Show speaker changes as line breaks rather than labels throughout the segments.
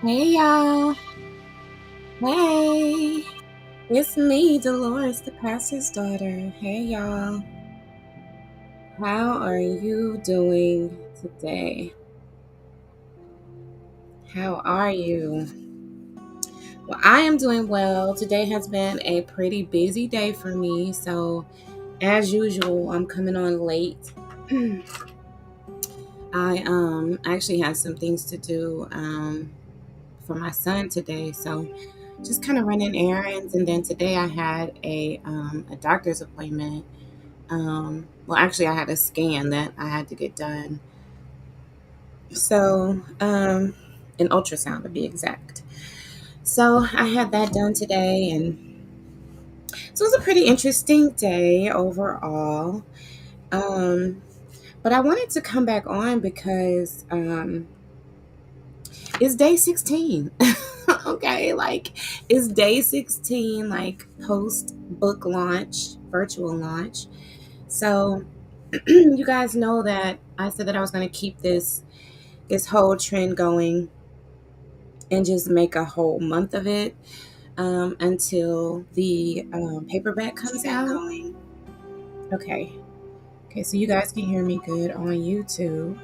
Hey y'all. Hey. It's me, Dolores, the pastor's daughter. Hey y'all. How are you doing today? How are you? Well, I am doing well. Today has been a pretty busy day for me. So, as usual, I'm coming on late. I actually had some things to do for my son today. So, just kind of running errands, and then today I had a doctor's appointment. Well, actually, I had a scan that I had to get done. So, an ultrasound to be exact. So I had that done today, and so it was a pretty interesting day overall. Um, but I wanted to come back on because it's day 16. Okay, like it's day 16, like post book launch, virtual launch. So you guys know that I said that I was going to keep this whole trend going and just make a whole month of it until the paperback comes out. Okay. Okay, so you guys can hear me good on YouTube.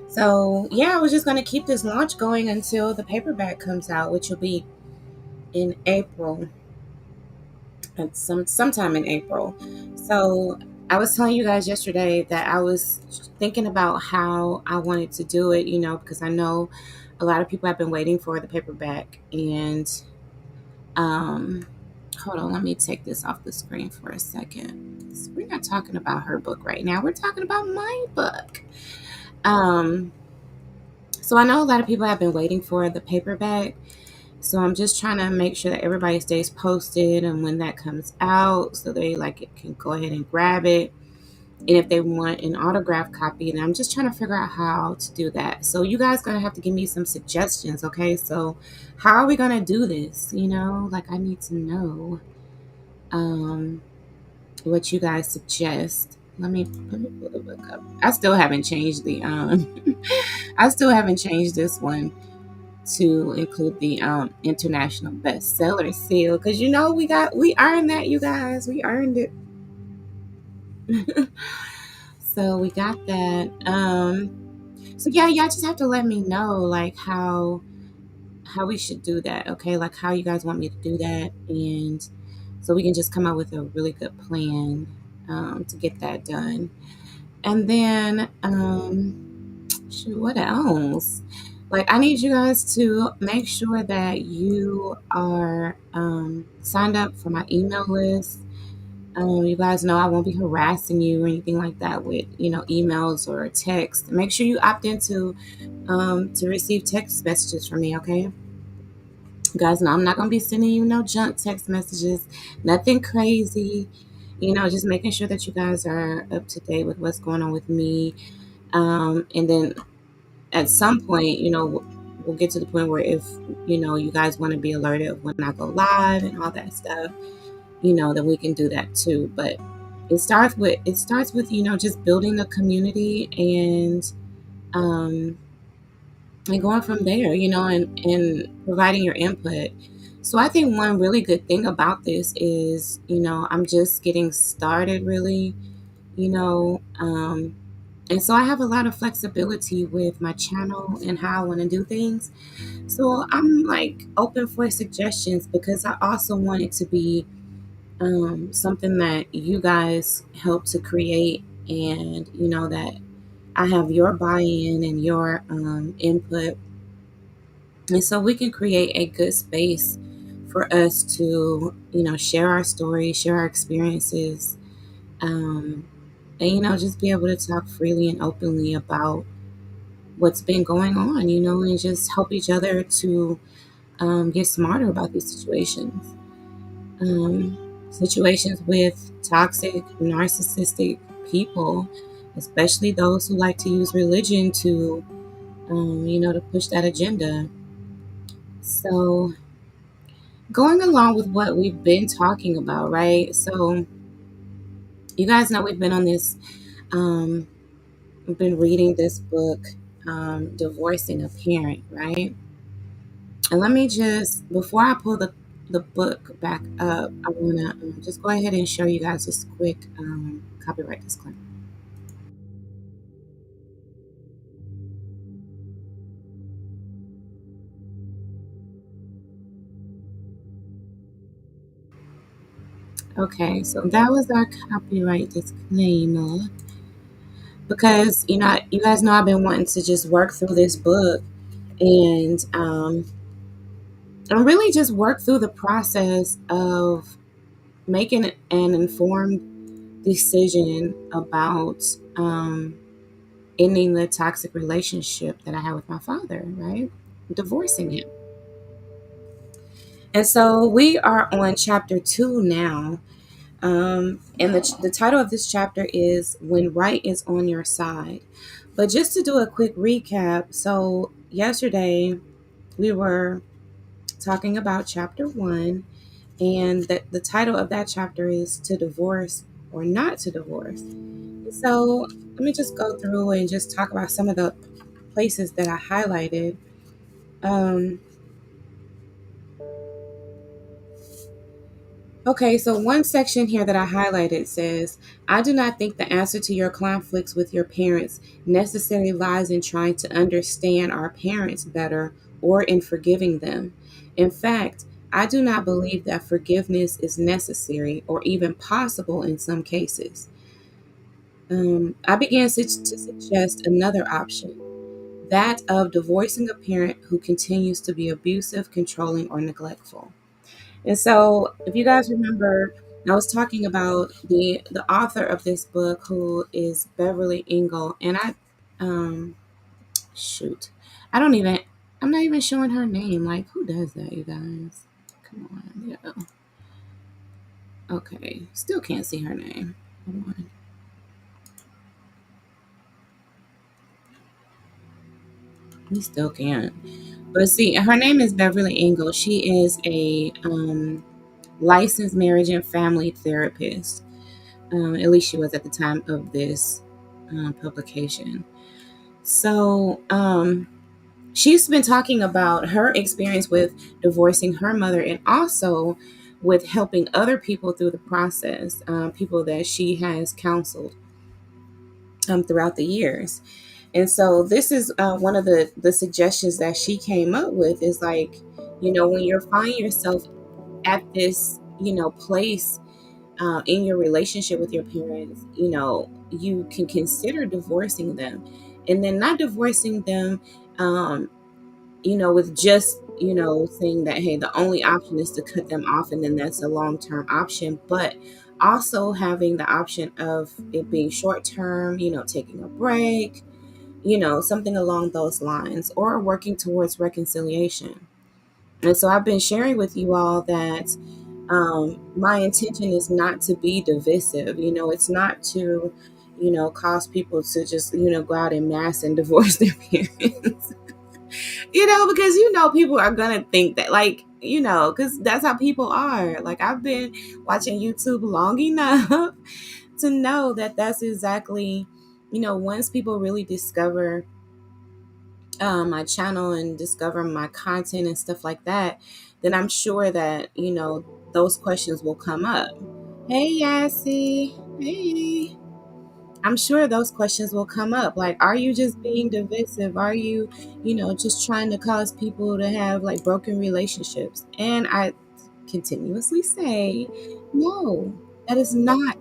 So yeah, I was just going to keep this launch going until the paperback comes out, which will be in April, at sometime in April. So I was telling you guys yesterday that I was thinking about how I wanted to do it, because I know a lot of people have been waiting for the paperback. And um, hold on, let me take this off the screen for a second. We're not talking about her book right now. We're talking about my book. Um, so I know a lot of people have been waiting for the paperback. So I'm just trying to make sure that everybody stays posted and when that comes out so they can go ahead and grab it. And if they want an autograph copy, then I'm just trying to figure out how to do that. So you guys gonna have to give me some suggestions, okay? So how are we gonna do this? I need to know um what you guys suggest. Let me pull the book up. I still haven't changed the I still haven't changed this one to include the international bestseller seal because we earned that, you guys. We earned it. So we got that. So yeah, y'all just have to let me know like how we should do that, okay? Like how you guys want me to do that, and so we can just come up with a really good plan to get that done. And then shoot, what else? Like, I need you guys to make sure that you are signed up for my email list. You guys know I won't be harassing you or anything like that with, emails or text. Make sure you opt into to receive text messages from me, okay? You guys know I'm not gonna be sending you no junk text messages, nothing crazy. Just making sure that you guys are up to date with what's going on with me. And then at some point, we'll get to the point where if, you guys want to be alerted of when I go live and all that stuff, then we can do that too. But it starts with, just building a community um and going from there, and providing your input. So I think one really good thing about this is, I'm just getting started really, you know, and so I have a lot of flexibility with my channel and how I want to do things. So I'm like open for suggestions because I also want it to be something that you guys help to create, and that I have your buy-in and your input, and so we can create a good space for us to share our stories, share our experiences, um, and just be able to talk freely and openly about what's been going on, and just help each other to get smarter about these situations. Situations with toxic, narcissistic people, especially those who like to use religion to, to push that agenda. So, going along with what we've been talking about, right? So, you guys know we've been on this, we've been reading this book, Divorcing a Parent, right? And let me just, before I pull the book back up, I want to just go ahead and show you guys this quick copyright disclaimer. Okay, so that was our copyright disclaimer because you guys know I've been wanting to just work through this book and really just work through the process of making an informed decision about ending the toxic relationship that I had with my father, right? Divorcing him. And so we are on chapter 2 now. And the title of this chapter is When Right is on Your Side. But just to do a quick recap, so yesterday we were talking about chapter 1, and the title of that chapter is To Divorce or Not to Divorce. So let me just go through and just talk about some of the places that I highlighted. Um, Okay, so one section here that I highlighted says, I do not think the answer to your conflicts with your parents necessarily lies in trying to understand our parents better or in forgiving them. In fact, I do not believe that forgiveness is necessary or even possible in some cases. I began to suggest another option, that of divorcing a parent who continues to be abusive, controlling, or neglectful. And so, if you guys remember, I was talking about the author of this book, who is Beverly Engel, and um, shoot, I don't even, I'm not even showing her name. Like, who does that, you guys? Come on, yeah. Okay, still can't see her name. Hold on. We still can't. But see, her name is Beverly Engel. She is a licensed marriage and family therapist. At least she was at the time of this publication. So she's been talking about her experience with divorcing her mother and also with helping other people through the process, people that she has counseled throughout the years. And so this is one of the suggestions that she came up with is like, when you're finding yourself at this, place in your relationship with your parents, you can consider divorcing them, and then not divorcing them, with just, saying that, hey, the only option is to cut them off, and then that's a long term option, but also having the option of it being short term, taking a break, something along those lines, or working towards reconciliation. And so I've been sharing with you all that my intention is not to be divisive. It's not to, cause people to just, go out in mass and divorce their parents. Because people are gonna think that, like, because that's how people are. Like, I've been watching YouTube long enough to know that that's exactly, once people really discover my channel and discover my content and stuff like that, then I'm sure that, those questions will come up. Hey, Yassie. Hey. I'm sure those questions will come up. Like, are you just being divisive? Are you, just trying to cause people to have like broken relationships? And I continuously say, no, that is not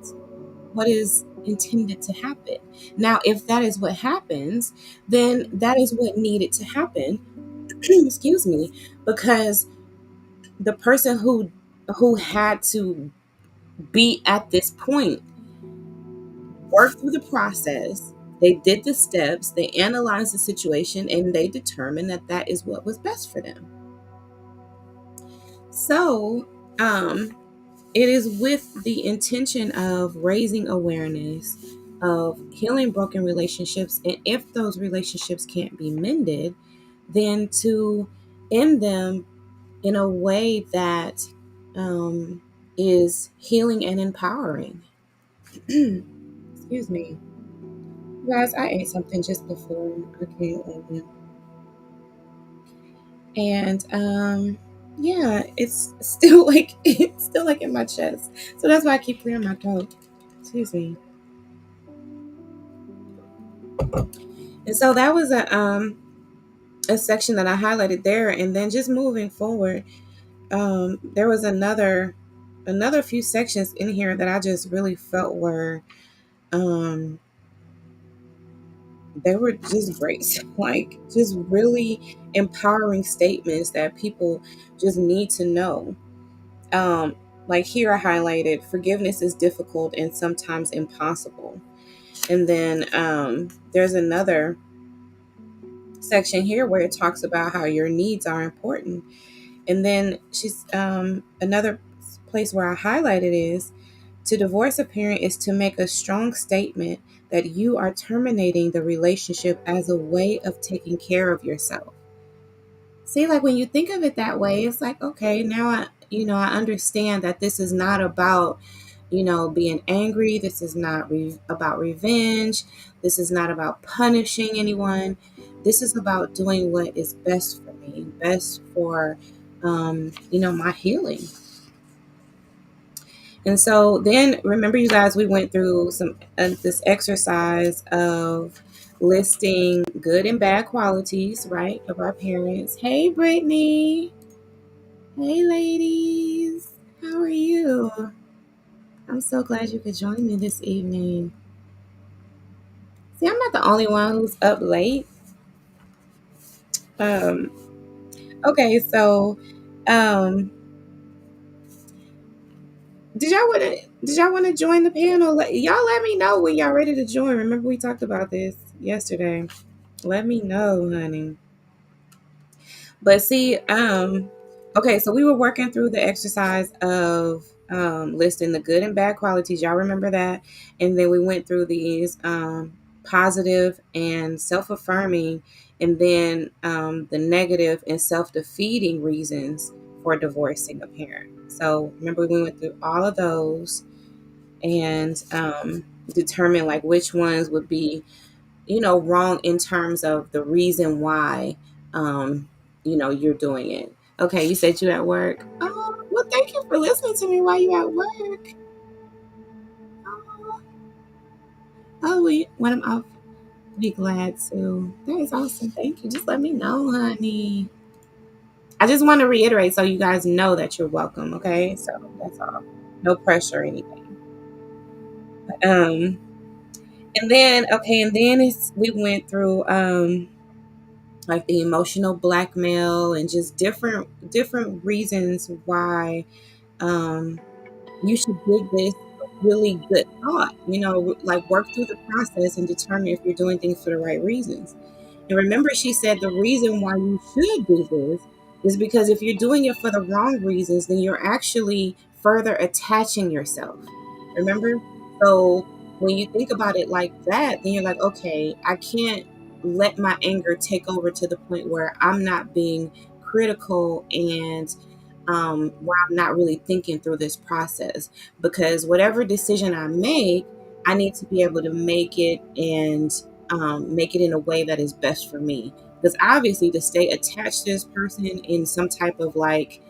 what is intended to happen. Now, if that is what happens, then that is what needed to happen. Excuse me, because the person who had to be at this point worked through the process. They did the steps, they analyzed the situation, and they determined that that is what was best for them. So, it is with the intention of raising awareness, of healing broken relationships, and if those relationships can't be mended, then to end them in a way that um, is healing and empowering. Excuse me. Guys, I ate something just before I came on. And yeah, it's still like in my chest. So that's why I keep clearing my throat. Excuse me. And so that was a section that I highlighted there. And then just moving forward, there was another few sections in here that I just really felt were um they were just great. Like just really empowering statements that people just need to know. Um, like here I highlighted forgiveness is difficult and sometimes impossible. And then there's another section here where it talks about how your needs are important. And then she's another place where I highlighted is to divorce a parent is to make a strong statement that you are terminating the relationship as a way of taking care of yourself. See, like when you think of it that way, it's like, okay, now I understand that this is not about, being angry. This is not about revenge. This is not about punishing anyone. This is about doing what is best for me, best for, my healing. And so then remember, you guys, we went through this exercise of listing good and bad qualities, right, of our parents. Hey, Brittany. Hey, ladies. How are you? I'm so glad you could join me this evening. See, I'm not the only one who's up late. Um, okay, so um, did y'all want to join the panel? Y'all let me know when y'all ready to join. Remember we talked about this yesterday. Let me know, honey. But see, okay, so we were working through the exercise of listing the good and bad qualities. Y'all remember that? And then we went through these positive and self-affirming, and then the negative and self-defeating reasons for divorcing a parent. So remember, we went through all of those and determined like which ones would be wrong in terms of the reason why you're doing it. Okay, you said you at work. Oh, well, thank you for listening to me while you at work. Oh, when I'm off, be glad to. That is awesome. Thank you. Just let me know, honey. I just want to reiterate so you guys know that you're welcome. Okay, so that's all. No pressure or anything. Um, and then we went through like the emotional blackmail and just different reasons why um, you should give this a really good thought. Like work through the process and determine if you're doing things for the right reasons. And remember, she said the reason why you should do this is because if you're doing it for the wrong reasons, then you're actually further attaching yourself. Remember? So when you think about it like that, then you're like, okay, I can't let my anger take over to the point where I'm not being critical and where I'm not really thinking through this process. Because whatever decision I make, I need to be able to make it and make it in a way that is best for me. Because obviously, to stay attached to this person in some type of like,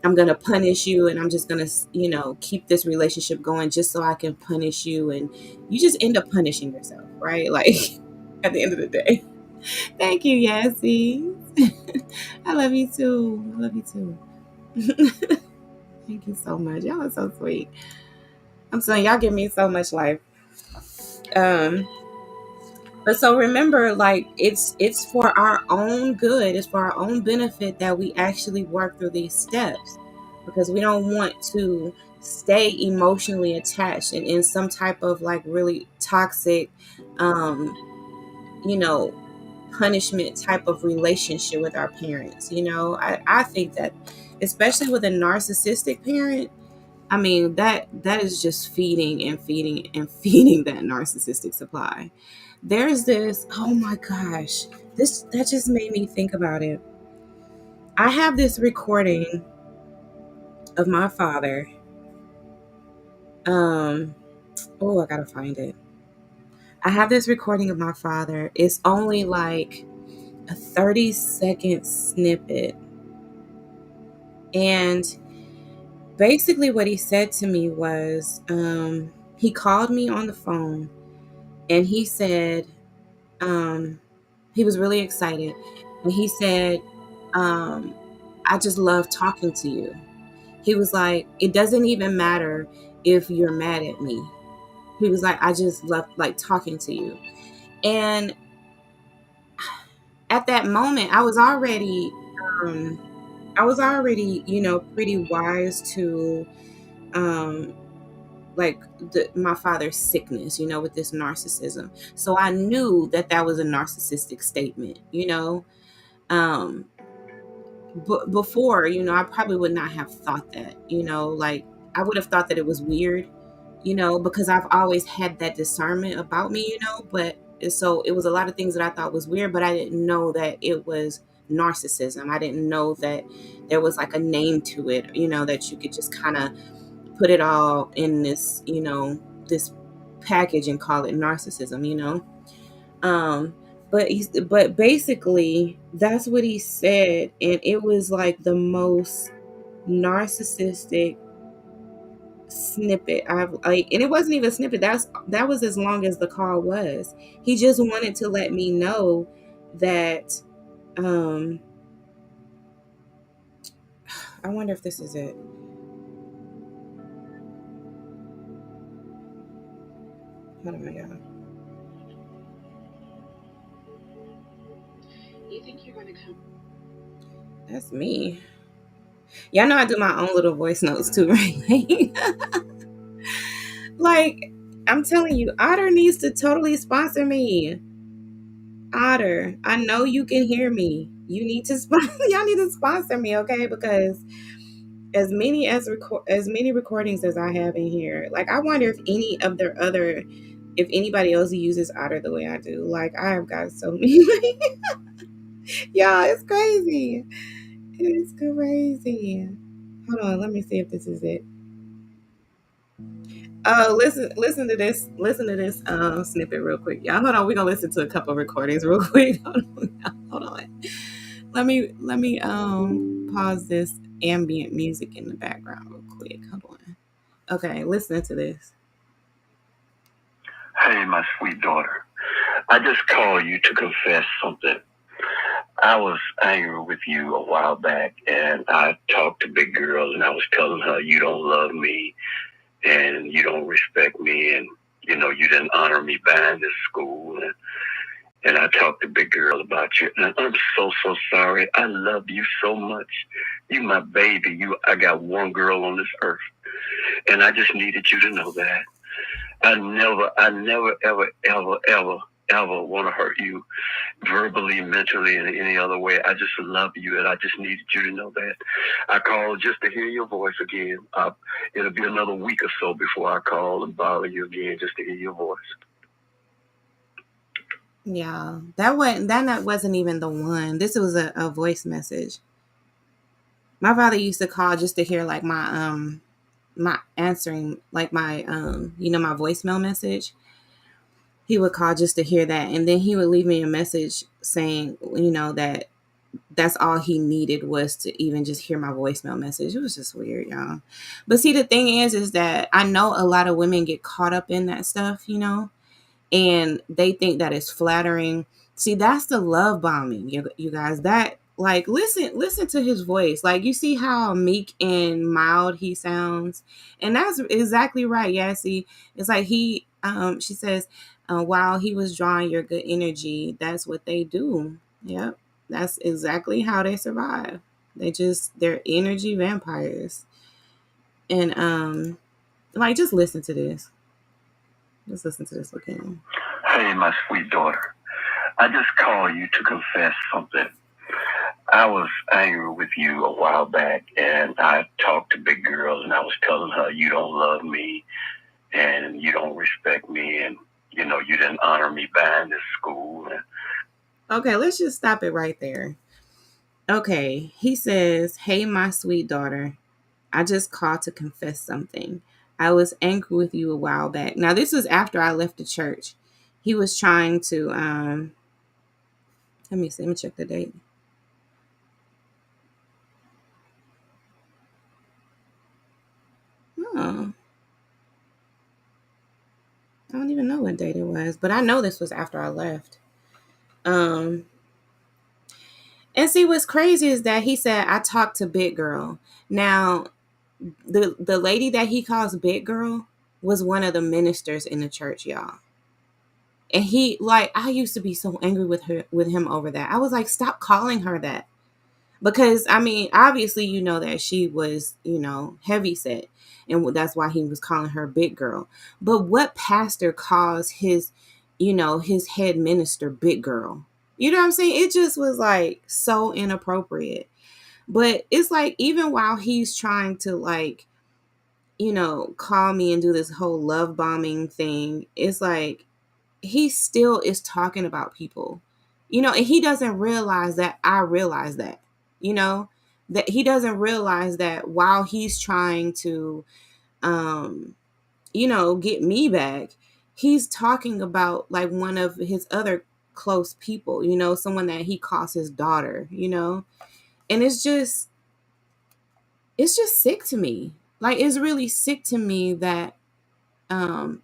I'm going to punish you and I'm just going to, keep this relationship going just so I can punish you. And you just end up punishing yourself, right? Like, at the end of the day. Thank you, Yassie. I love you too. I love you too. Thank you so much. Y'all are so sweet. I'm saying y'all give me so much life. Um, but so remember, like it's for our own good, it's for our own benefit that we actually work through these steps because we don't want to stay emotionally attached and in some type of like really toxic um, you know, punishment type of relationship with our parents. I think that especially with a narcissistic parent, I mean, that is just feeding and feeding and feeding that narcissistic supply. There's this, oh my gosh, that just made me think about it. I have this recording of my father. Um, oh, I gotta find it. I have this recording of my father. It's only like a 30-second snippet. And basically, what he said to me was, he called me on the phone and he said, he was really excited. And he said, I just love talking to you. He was like, it doesn't even matter if you're mad at me. He was like, I just love like talking to you. And at that moment, um, pretty wise to, um, like my father's sickness, with this narcissism. So I knew that that was a narcissistic statement, Um, but before, I probably would not have thought that, like I would have thought that it was weird, because I've always had that discernment about me, but so it was a lot of things that I thought was weird, but I didn't know that it was narcissism. I didn't know that there was like a name to it, that you could just kind of put it all in this, this package and call it narcissism, Um, but basically that's what he said, and it was like the most narcissistic snippet I've like, and it wasn't even a snippet. That was as long as the call was. He just wanted to let me know that um I wonder if this is it. Hold on, y'all. You think you're gonna come? That's me. Y'all know I do my own little voice notes too, right? Like, I'm telling you, Otter needs to totally sponsor me. Otter, I know you can hear me. You need to y'all need to sponsor me, okay? Because as many recordings as I have in here, like I wonder if anybody else uses Otter the way I do. Like I have got so many. Yeah, it's crazy. It's crazy. Hold on, let me see if this is it. Oh, listen to this. Listen to this snippet real quick. Y'all hold on, we're gonna listen to a couple recordings real quick. Hold on. Let me pause this ambient music in the background real quick. Hold on. Okay, listen to this. Hey, my sweet daughter. I just called you to confess something. I was angry with you a while back, and I talked to Big Girl, and I was telling her you don't love me, and you don't respect me, and you didn't honor me buying this school, and I talked to Big Girl about you, and I'm so sorry. I love you so much. You my baby. I got one girl on this earth, and I just needed you to know that. I never, ever want to hurt you verbally, mentally, in any other way. I just love you, and I just needed you to know that. I called just to hear your voice again. It'll be another week or so before I call and bother you again just to hear your voice. Yeah, that wasn't even the one. This was a voice message. My father used to call just to hear like my answering, like my my voicemail message. He would call just to hear that, and then he would leave me a message saying, that that's all he needed was to even just hear my voicemail message. It was just weird, y'all. But see, the thing is that I know a lot of women get caught up in that stuff, and they think that it's flattering. See, that's the love bombing, you guys. That like listen to his voice. Like you see how meek and mild he sounds, and that's exactly right. Yeah, see, it's like she says, while he was drawing your good energy, that's what they do. Yep, that's exactly how they survive. They're energy vampires, and like just listen to this. Just listen to this again. Hey, my sweet daughter. I just called you to confess something. I was angry with you a while back, and I talked to Big Girl, and I was telling her you don't love me, and you don't respect me, and you didn't honor me buying this school. Okay, let's just stop it right there. Okay, he says, "Hey, my sweet daughter. I just called to confess something. I was angry with you a while back." Now, this was after I left the church. He was trying to, let me see, let me check the date. don't even know what date it was, but I know this was after I left. Um, and see, what's crazy is that he said I talked to Big Girl. Now, the lady that he calls Big Girl was one of the ministers in the church, y'all. And he, like, I used to be so angry with him over that. I was like, stop calling her that. Because, I mean, obviously, you know that she was, heavy set. And that's why he was calling her Big Girl. But what pastor calls his head minister Big Girl? You know what I'm saying? It just was like so inappropriate. But it's like, even while he's trying to, like, call me and do this whole love bombing thing, it's like he still is talking about people, and he doesn't realize that I realize that, that he doesn't realize that while he's trying to, get me back, he's talking about like one of his other close people, someone that he calls his daughter, and it's just sick to me. Like, it's really sick to me that, um,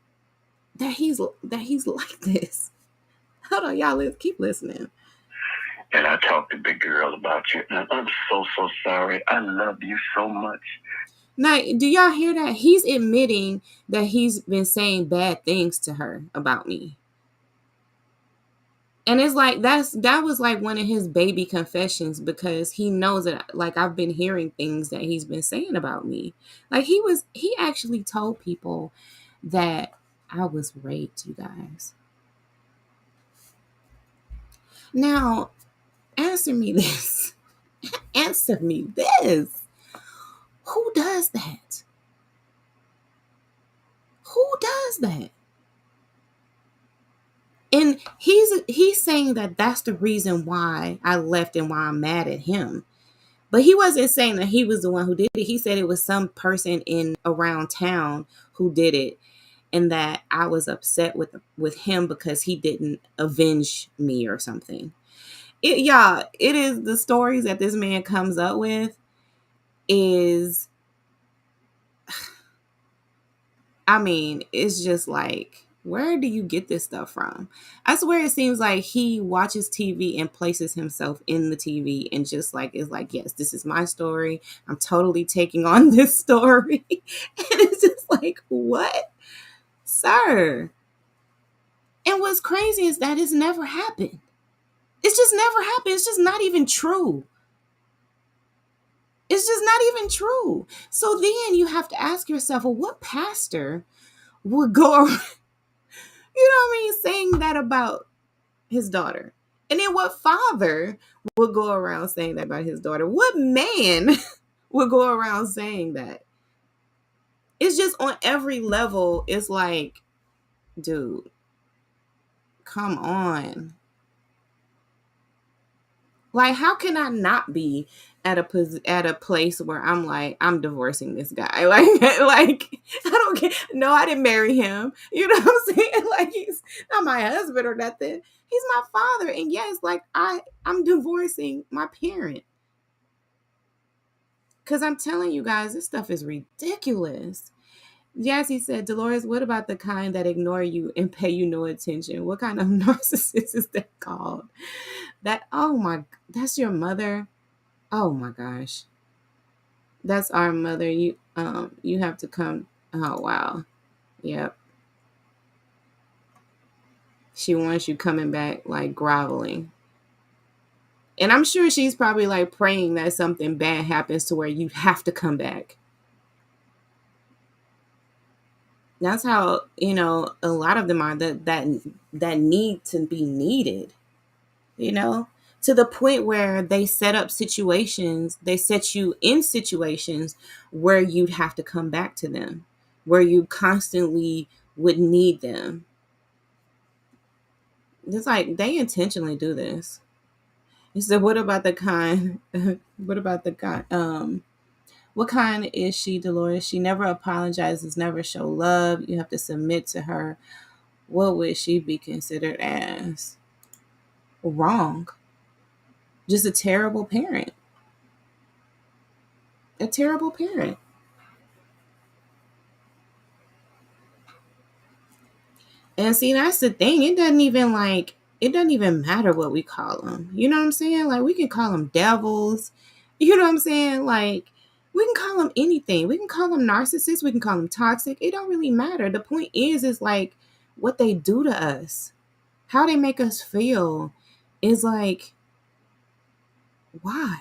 that he's like this. Hold on, y'all. Let's keep listening.
And I talked to Big Girl about you. And I'm so sorry. I love you so much.
Now, do y'all hear that? He's admitting that he's been saying bad things to her about me. And it's like that was like one of his baby confessions, because he knows that, like, I've been hearing things that he's been saying about me. Like, he actually told people that I was raped, you guys. Now, answer me this. Answer me this. Who does that? Who does that? And he's saying that that's the reason why I left and why I'm mad at him. But he wasn't saying that he was the one who did it. He said it was some person in around town who did it, and that I was upset with him because he didn't avenge me or something. It is the stories that this man comes up with is, I mean, it's just like, where do you get this stuff from? I swear it seems like he watches TV and places himself in the TV and just like is like, yes, this is my story. I'm totally taking on this story. And it's just like, what? Sir. And what's crazy is that it's never happened. It's just never happened. It's just not even true. It's just not even true. So then you have to ask yourself, well, what pastor would go around, saying that about his daughter? And then what father would go around saying that about his daughter? What man would go around saying that? It's just on every level. It's like, dude, come on. Like, how can I not be at a place where I'm like, I'm divorcing this guy? Like I don't care. No, I didn't marry him. You know what I'm saying? Like, he's not my husband or nothing. He's my father, and yes, like I'm divorcing my parent. Because I'm telling you guys, this stuff is ridiculous. Yes, he said, Dolores, what about the kind that ignore you and pay you no attention? What kind of narcissist is that called? That's your mother? Oh my gosh. That's our mother. You have to come. Oh wow. Yep. She wants you coming back like groveling. And I'm sure she's probably like praying that something bad happens to where you have to come back. That's how, a lot of them are that need to be needed, to the point where they set you in situations where you'd have to come back to them, where you constantly would need them. It's like they intentionally do this. He said, what about the kind, what about the kind, what kind is she, Dolores? She never apologizes, never show love. You have to submit to her. What would she be considered as? Wrong. Just a terrible parent. A terrible parent. And see, that's the thing. It doesn't even matter what we call them. You know what I'm saying? Like, we can call them devils. You know what I'm saying? Like, we can call them anything. We can call them narcissists. We can call them toxic. It don't really matter. The point is like what they do to us, how they make us feel is like, why?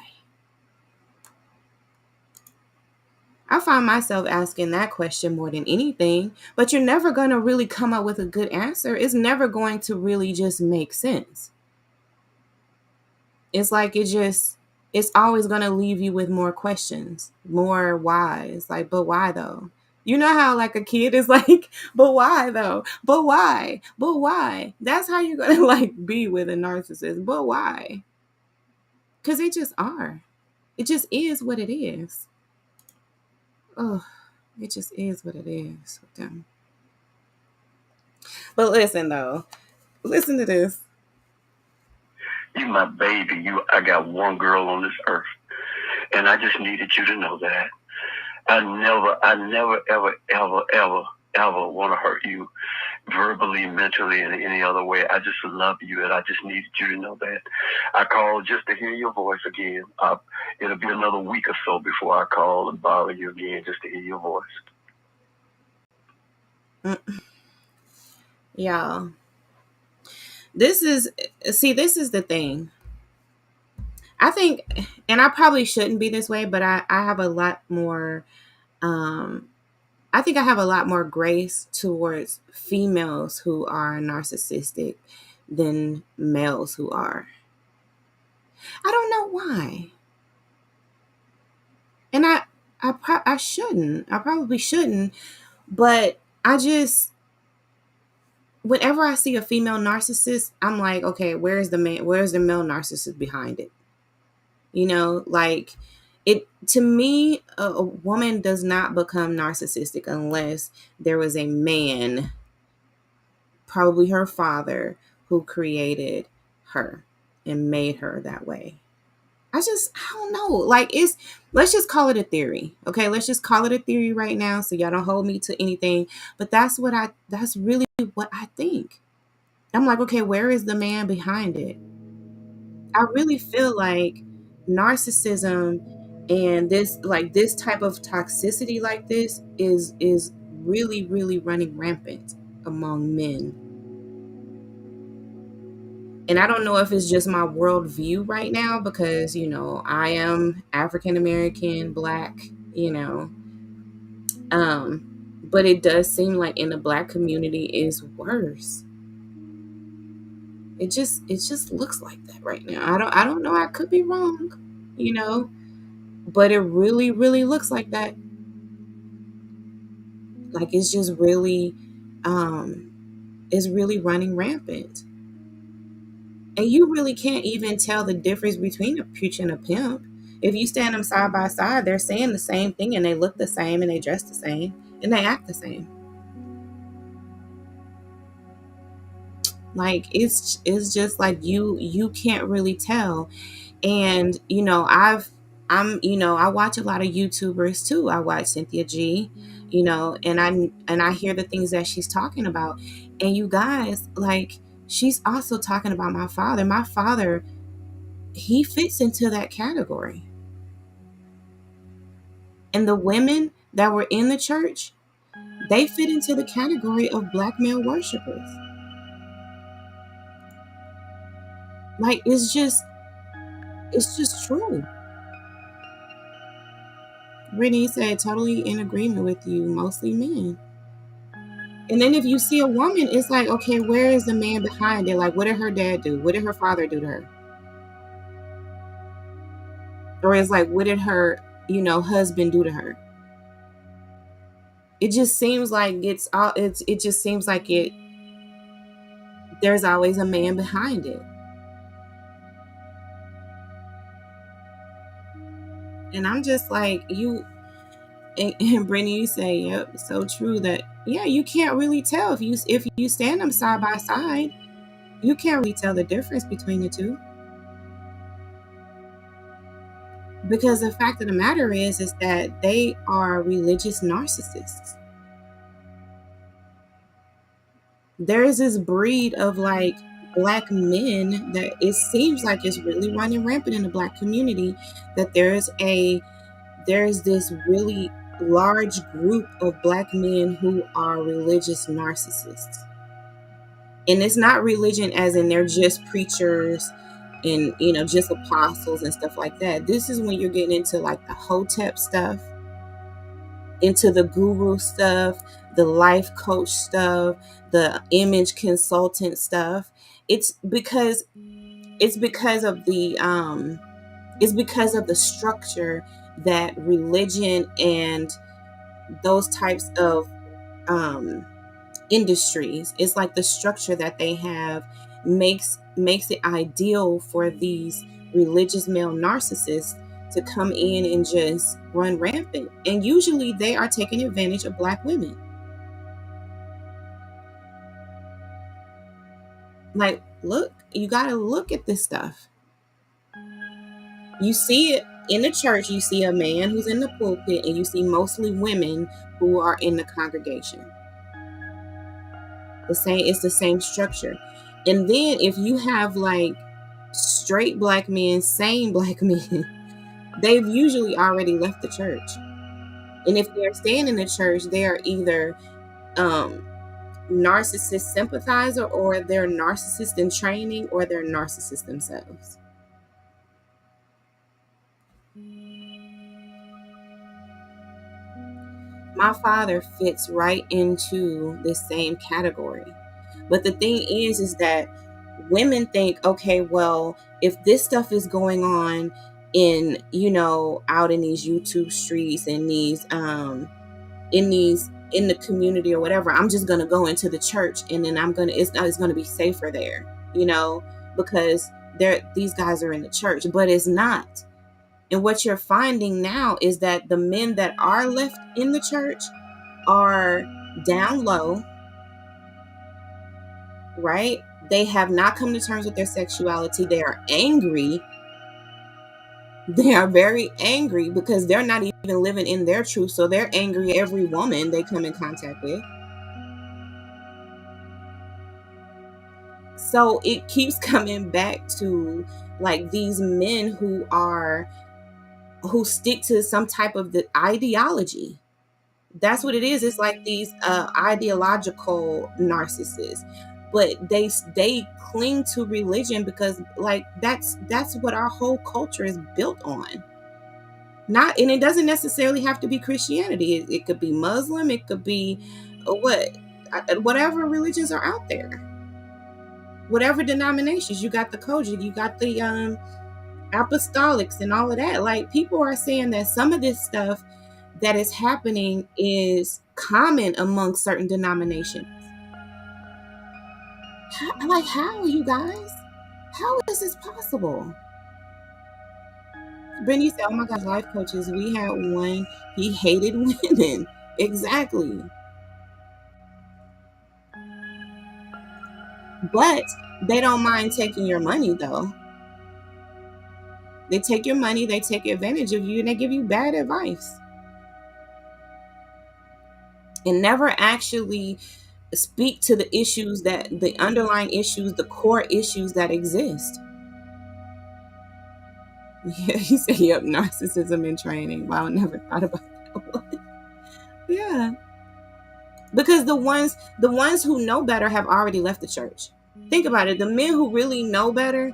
I find myself asking that question more than anything, but you're never going to really come up with a good answer. It's never going to really just make sense. It's like it's always going to leave you with more questions, more whys. Like, but why though? You know how like a kid is like, but why though? But why? But why? That's how you're going to like be with a narcissist. But why? Because they just are. It just is what it is. Oh, it just is what it is with them. But listen though, listen to this.
You my baby. I got one girl on this earth, and I just needed you to know that. I never, ever want to hurt you verbally, mentally, in any other way. I just love you, and I just needed you to know that. I called just to hear your voice again. It'll be another week or so before I call and bother you again just to hear your voice.
Y'all, this is the thing. I think, and I probably shouldn't be this way, but I have a lot more, I think I have a lot more grace towards females who are narcissistic than males who are. I don't know why. And I shouldn't. I probably shouldn't. But I just, whenever I see a female narcissist, I'm like, okay, where's the man? Where's the male narcissist behind it? You know, like it to me, a woman does not become narcissistic unless there was a man, probably her father, who created her and made her that way. I don't know. Like, let's just call it a theory. Okay, let's just call it a theory right now so y'all don't hold me to anything. But that's really what I think. I'm like, okay, where is the man behind it? I really feel like narcissism and this type of toxicity like this is really, really running rampant among men. And I don't know if it's just my worldview right now because, I am African American, black, you know. But it does seem like in the black community is worse. It just looks like that right now. I don't know. I could be wrong, you know, but it really, really looks like that. Like it's really running rampant. And you really can't even tell the difference between a preach and a pimp. If you stand them side by side, they're saying the same thing and they look the same and they dress the same and they act the same. Like it's just like you can't really tell. And I watch a lot of YouTubers too. I watch Cynthia G, and I hear the things that she's talking about. And you guys, like, she's also talking about my father. My father, he fits into that category. And the women that were in the church, they fit into the category of black male worshipers. Like, it's just true. Brittany said, totally in agreement with you, mostly men. And then if you see a woman, it's like, okay, where is the man behind it? Like, what did her dad do? What did her father do to her? Or it's like, what did her, husband do to her? It just seems like it just seems like there's always a man behind it. And I'm just like, and Brittany, you say, yep, so true that, yeah, you can't really tell if you stand them side by side, you can't really tell the difference between the two. Because the fact of the matter is that they are religious narcissists. There is this breed of like black men that it seems like it's really running rampant in the black community, that there's this really large group of black men who are religious narcissists. And it's not religion as in they're just preachers and just apostles and stuff like that. This is when you're getting into like the hotep stuff, into the guru stuff, the life coach stuff, the image consultant stuff. It's because of the structure that religion and those types of um industries, it's like the structure that they have makes it ideal for these religious male narcissists to come in and just run rampant. And usually they are taking advantage of black women. Like, look, you got to look at this stuff. You see it in the church, you see a man who's in the pulpit, and you see mostly women who are in the congregation. It's the same structure. And then if you have like straight black men, sane black men, they've usually already left the church. And if they're staying in the church, they are either um narcissist sympathizer, or they're narcissist in training, or they're narcissists themselves. My father fits right into this same category. But the thing is that women think, okay, well, if this stuff is going on in, out in these YouTube streets and in the community or whatever, I'm just gonna go into the church, and then it's gonna be safer there, because these guys are in the church, but it's not. And what you're finding now is that the men that are left in the church are down low, right? They have not come to terms with their sexuality. They are angry. They are very angry because they're not even living in their truth. So they're angry at every woman they come in contact with. So it keeps coming back to like these men who stick to some type of the ideology. That's what it is. It's like these ideological narcissists, but they cling to religion because like that's what our whole culture is built on. Not, and it doesn't necessarily have to be Christianity. It could be Muslim. It could be whatever religions are out there, whatever denominations. You got the Kojic, you got the apostolics, and all of that. Like, people are saying that some of this stuff that is happening is common among certain denominations. How, you guys? How is this possible? Brittany said, oh my gosh, life coaches. We had one, he hated women. Exactly. But they don't mind taking your money, though. They take your money, they take advantage of you, and they give you bad advice. And never actually speak to the issues, that the underlying issues, the core issues that exist. Yeah, he said, yep, narcissism in training. Wow, I never thought about that one. Yeah. Because the ones who know better have already left the church. Think about it. The men who really know better,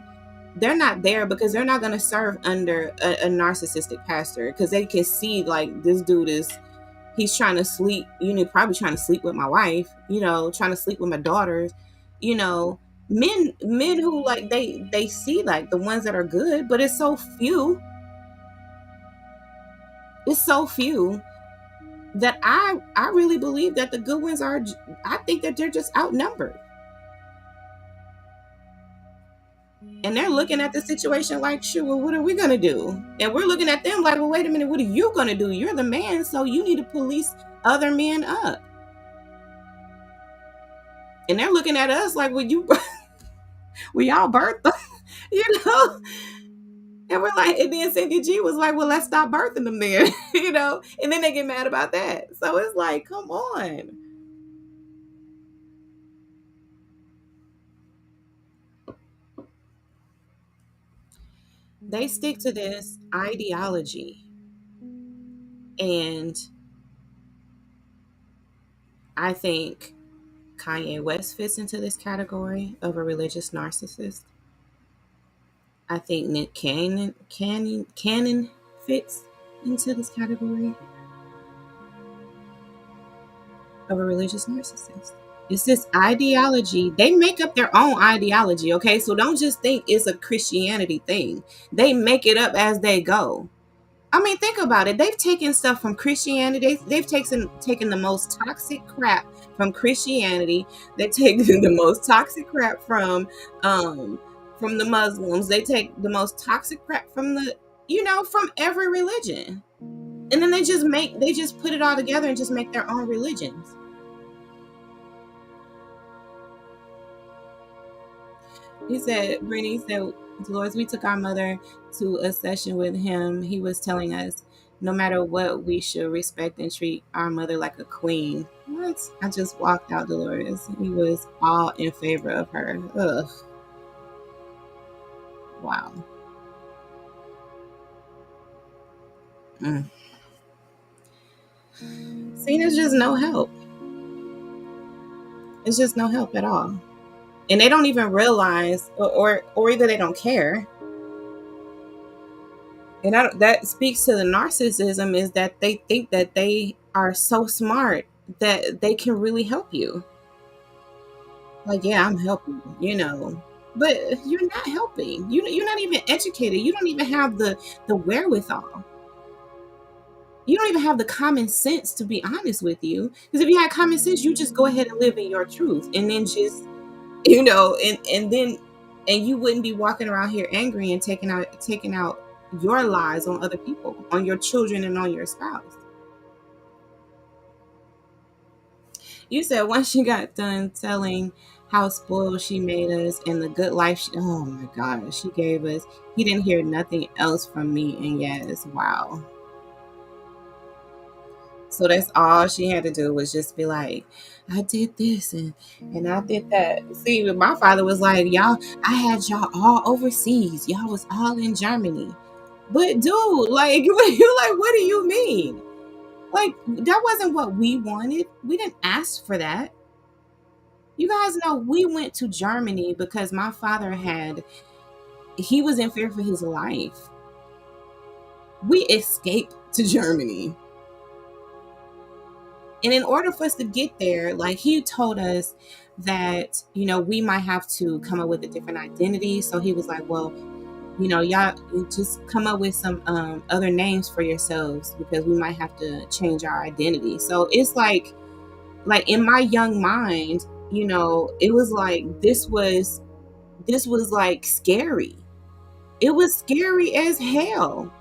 they're not there because they're not going to serve under a narcissistic pastor, because they can see like this dude he's trying to sleep, probably trying to sleep with my wife, trying to sleep with my daughters, men who like they see like the ones that are good, but it's so few. It's so few that I really believe that the good ones are. I think that they're just outnumbered, and they're looking at the situation like, sure, well, what are we gonna do? And we're looking at them like, well, wait a minute, what are you gonna do? You're the man, so you need to police other men up. And they're looking at us like, well, we all birthed them, you know. And we're like, and then Cynthia G was like, well, let's stop birthing them then, and then they get mad about that. So it's like, come on. they stick to this ideology. And I think Kanye West fits into this category of a religious narcissist. I think Nick Cannon fits into this category of a religious narcissist. It's this ideology. They make up their own ideology, okay? So don't just think it's a Christianity thing. They make it up as they go. I mean, think about it. They've taken stuff from Christianity. They've taken the most toxic crap from Christianity. They've taken the most toxic crap from the Muslims. They take the most toxic crap from from every religion. And then they just put it all together and just make their own religions. Brittany said, Dolores, we took our mother to a session with him. He was telling us no matter what, we should respect and treat our mother like a queen. What? I just walked out, Dolores. He was all in favor of her. Ugh. Wow. See, there's just no help. It's just no help at all. And they don't even realize, or either they don't care. And that speaks to the narcissism, is that they think that they are so smart that they can really help you. Like, yeah, I'm helping, but you're not helping. You're not even educated. You don't even have the wherewithal. You don't even have the common sense, to be honest with you. Because if you had common sense, you just go ahead and live in your truth, and then just, and you wouldn't be walking around here angry and taking out your lies on other people, on your children, and on your spouse. You said once she got done telling how spoiled she made us and the good life oh my God, she gave us, he didn't hear nothing else from me. And yes, wow. So that's all she had to do, was just be like, I did this and I did that. See, my father was like, I had y'all all overseas. Y'all was all in Germany. But dude, like, you're like, what do you mean? Like, that wasn't what we wanted. We didn't ask for that. You guys know we went to Germany because my father he was in fear for his life. We escaped to Germany. And in order for us to get there, like, he told us that, we might have to come up with a different identity. So he was like, well, y'all just come up with some other names for yourselves, because we might have to change our identity. So it's like in my young mind, it was like, this was like scary. It was scary as hell.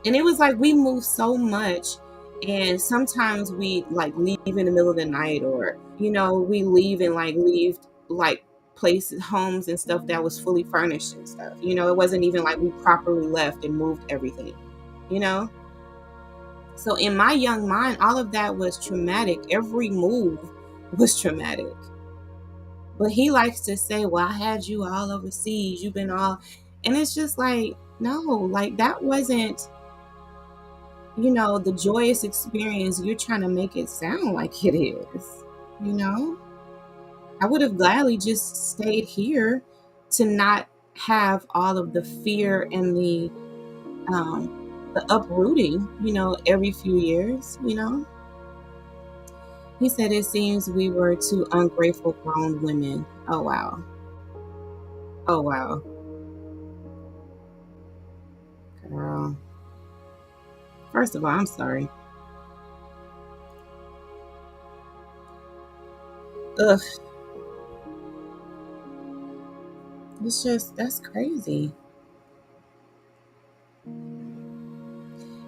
And it was like, we moved so much, and sometimes we like leave in the middle of the night, or we leave and leave places, homes and stuff that was fully furnished and stuff. It wasn't even like we properly left and moved everything. So in my young mind, all of that was traumatic. Every move was traumatic. But he likes to say, well, I had you all overseas, you've been all, and it's just like, no, like, that wasn't the joyous experience you're trying to make it sound like it is. I would have gladly just stayed here to not have all of the fear and the uprooting, every few years. He said, it seems we were two ungrateful grown women. Oh wow. Oh wow. Girl. First of all, I'm sorry. Ugh. It's just, that's crazy.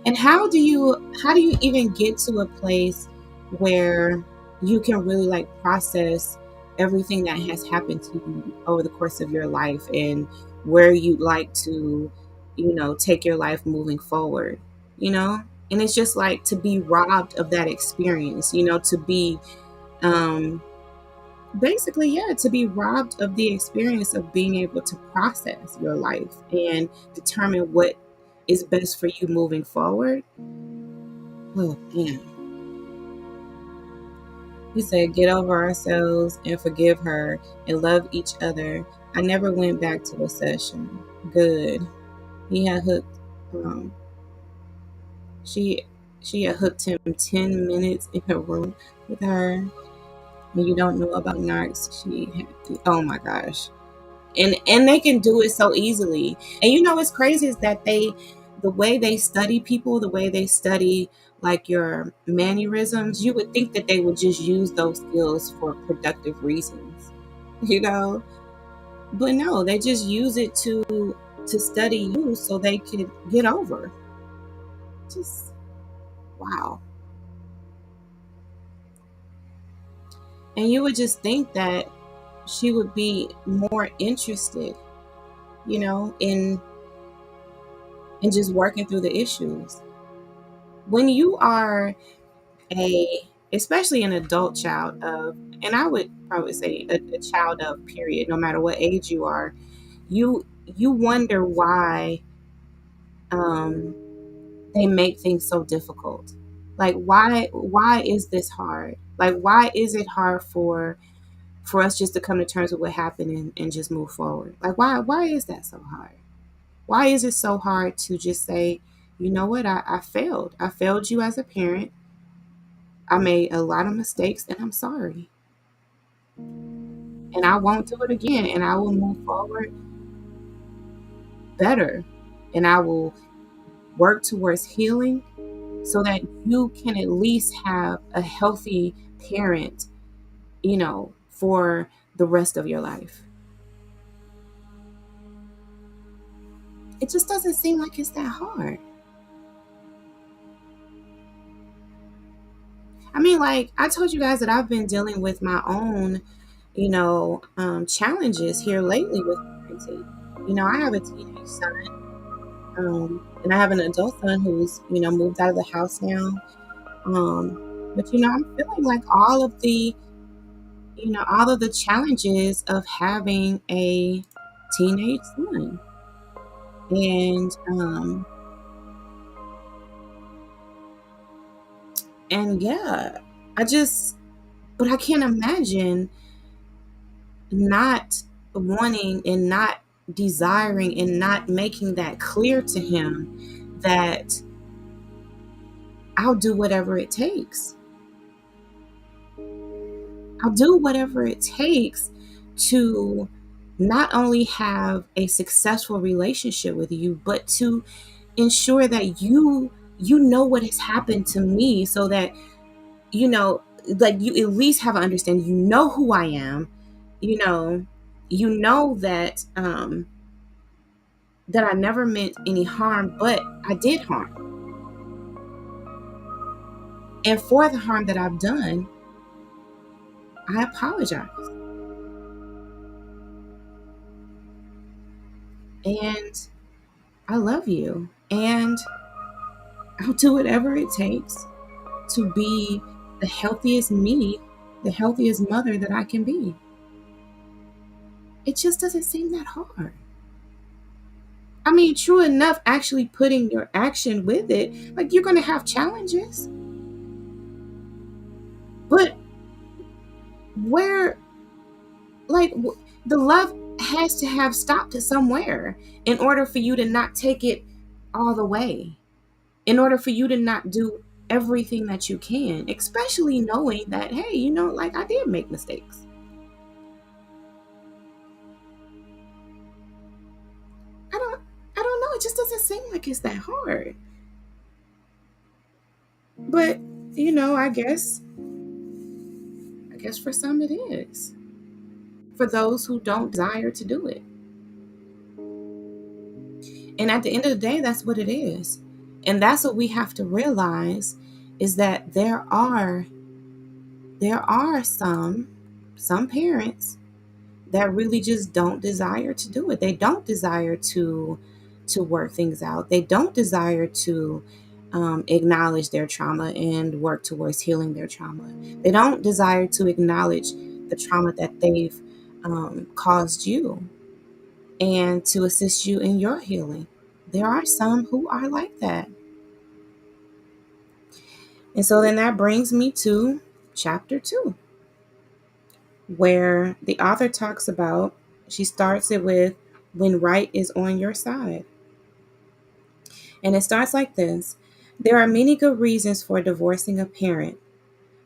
And how do you even get to a place where you can really like process everything that has happened to you over the course of your life, and where you'd like to, take your life moving forward, And it's just like, to be robbed of that experience, to be basically, yeah, to be robbed of the experience of being able to process your life and determine what is best for you moving forward. Oh, man. He said, get over ourselves and forgive her and love each other. I never went back to a session. Good. He had hooked, um, she, she had hooked him 10 minutes in a room with her. And you don't know about narcs. Oh my gosh. And they can do it so easily. And you know what's crazy is that the way they study people, the way they study like your mannerisms, you would think that they would just use those skills for productive reasons, you know. But no, they just use it to study you so they could get over. Just wow. And you would just think that she would be more interested, in just working through the issues. When you are especially an adult child of, and I would probably say a child of, period, no matter what age you are, you wonder why um, they make things so difficult. Like why is this hard? Like why is it hard for us just to come to terms with what happened and just move forward? Like why is that so hard? Why is it so hard to just say, you know what, I failed. I failed you as a parent. I made a lot of mistakes and I'm sorry. And I won't do it again. And I will move forward better. And I will work towards healing so that you can at least have a healthy parent, for the rest of your life. It just doesn't seem like it's that hard. I mean, like I told you guys that I've been dealing with my own, challenges here lately with parenting. I have a teenage son, and I have an adult son who's, moved out of the house now. But I'm feeling like all of the challenges of having a teenage son. And yeah, I just, but I can't imagine not wanting and not desiring and not making that clear to him that I'll do whatever it takes. I'll do whatever it takes to not only have a successful relationship with you, but to ensure that you know what has happened to me so that like you at least have an understanding. You know who I am. You know, that I never meant any harm, but I did harm. And for the harm that I've done, I apologize. And I love you. And I'll do whatever it takes to be the healthiest me, the healthiest mother that I can be. It just doesn't seem that hard. I mean, true enough, actually putting your action with it, like you're going to have challenges. But where, like, the love has to have stopped somewhere in order for you to not take it all the way, in order for you to not do everything that you can, especially knowing that, hey, like I did make mistakes. I don't, I don't know. It just doesn't seem like it's that hard. But, I guess for some it is. For those who don't desire to do it. And at the end of the day, that's what it is. And that's what we have to realize is that there are some parents that really just don't desire to do it. They don't desire to work things out. They don't desire to acknowledge their trauma and work towards healing their trauma. They don't desire to acknowledge the trauma that they've caused you and to assist you in your healing. There are some who are like that. And so then that brings me to chapter 2, where the author talks about, she starts it with when right is on your side. And it starts like this: there are many good reasons for divorcing a parent,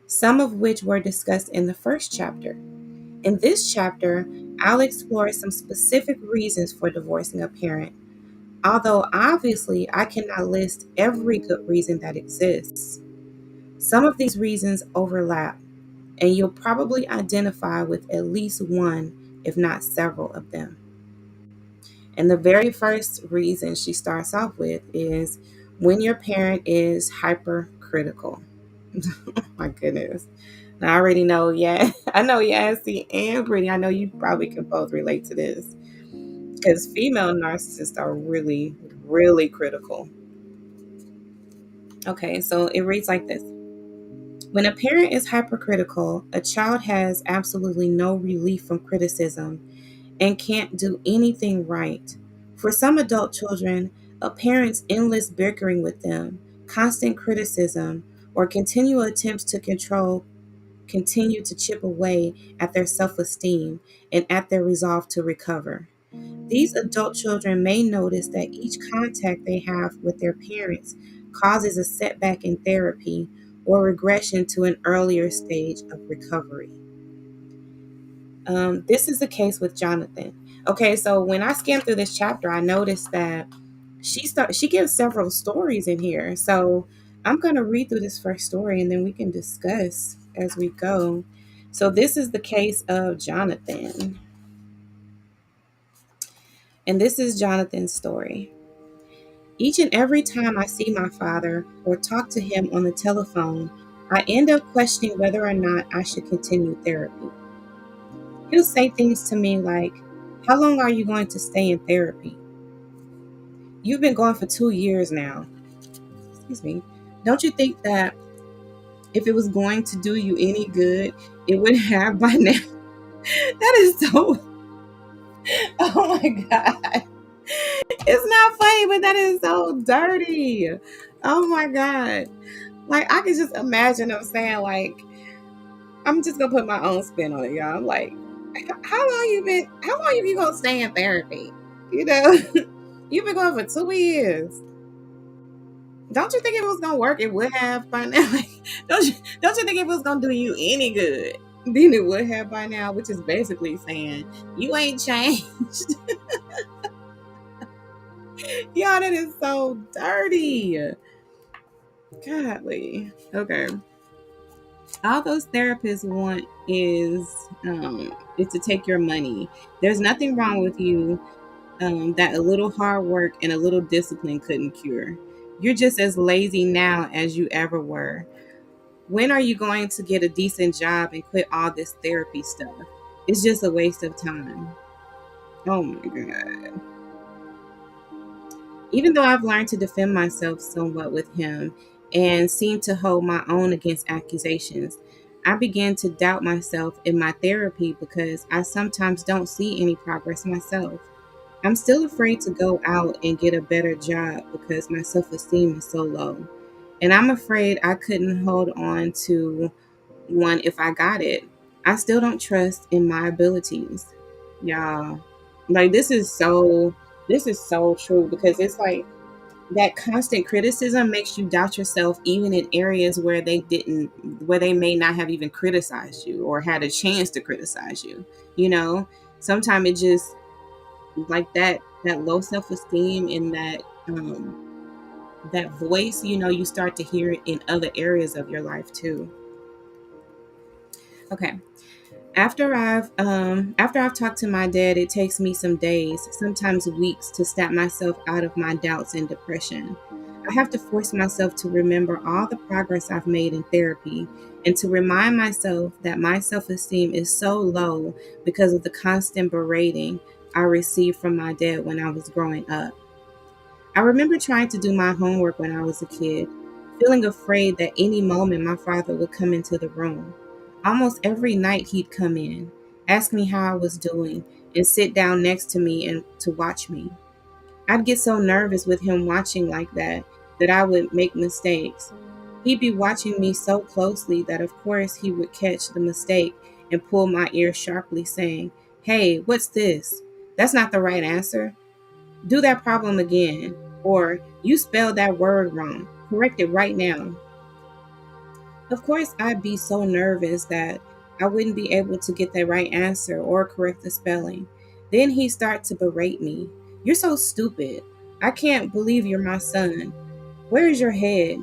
some of which were discussed in the first chapter. In this chapter, I'll explore some specific reasons for divorcing a parent, although obviously I cannot list every good reason that exists. Some of these reasons overlap, and you'll probably identify with at least one, if not several of them. And the very first reason she starts off with is when your parent is hypercritical. Oh my goodness. And I already know, yeah, I know Yassi and Brittany, I know you probably can both relate to this because female narcissists are really, really critical. Okay, so it reads like this: when a parent is hypercritical, a child has absolutely no relief from criticism and can't do anything right. For some adult children, a parent's endless bickering with them, constant criticism, or continual attempts to control continue to chip away at their self esteem and at their resolve to recover. These adult children may notice that each contact they have with their parents causes a setback in therapy or regression to an earlier stage of recovery. This is the case with Jonathan. Okay, so when I skimmed through this chapter, I noticed that she gives several stories in here. So I'm going to read through this first story and then we can discuss as we go. So this is the case of Jonathan. And this is Jonathan's story. Each and every time I see my father or talk to him on the telephone, I end up questioning whether or not I should continue therapy. He'll say things to me like, "How long are you going to stay in therapy? You've been going for 2 years now. Excuse me. Don't you think that if it was going to do you any good, it would have by now?" That is so, oh my God. It's not funny, but that is so dirty. Oh my God. Like, I can just imagine them saying, like, I'm just gonna put my own spin on it, y'all. I'm like, how long have you gonna stay in therapy? You know, you've been going for 2 years. Don't you think if it was gonna work, it would have by now? Like, don't you think if it was gonna do you any good, then it would have by now? Which is basically saying you ain't changed. Y'all, that is so dirty. Godly. Okay. All those therapists want is to take your money. There's nothing wrong with you that a little hard work and a little discipline couldn't cure. You're just as lazy now as you ever were. When are you going to get a decent job and quit all this therapy stuff? It's just a waste of time. Oh my God. Even though I've learned to defend myself somewhat with him and seem to hold my own against accusations, I began to doubt myself in my therapy because I sometimes don't see any progress myself. I'm still afraid to go out and get a better job because my self esteem is so low. And I'm afraid I couldn't hold on to one if I got it. I still don't trust in my abilities. Y'all. Like, this is so true because it's like that constant criticism makes you doubt yourself even in areas where they may not have even criticized you or had a chance to criticize you. You know, sometimes it just like that low self-esteem and that voice, you start to hear it in other areas of your life too. Okay. After I've talked to my dad, it takes me some days, sometimes weeks, to snap myself out of my doubts and depression. I have to force myself to remember all the progress I've made in therapy and to remind myself that my self-esteem is so low because of the constant berating I received from my dad when I was growing up. I remember trying to do my homework when I was a kid, feeling afraid that any moment my father would come into the room. Almost every night he'd come in, ask me how I was doing, and sit down next to me and to watch me. I'd get so nervous with him watching like that I would make mistakes. He'd be watching me so closely that of course he would catch the mistake and pull my ear sharply saying, "Hey, what's this? That's not the right answer. Do that problem again." Or, "You spelled that word wrong. Correct it right now." Of course, I'd be so nervous that I wouldn't be able to get the right answer or correct the spelling. Then he'd start to berate me. "You're so stupid. I can't believe you're my son. Where is your head?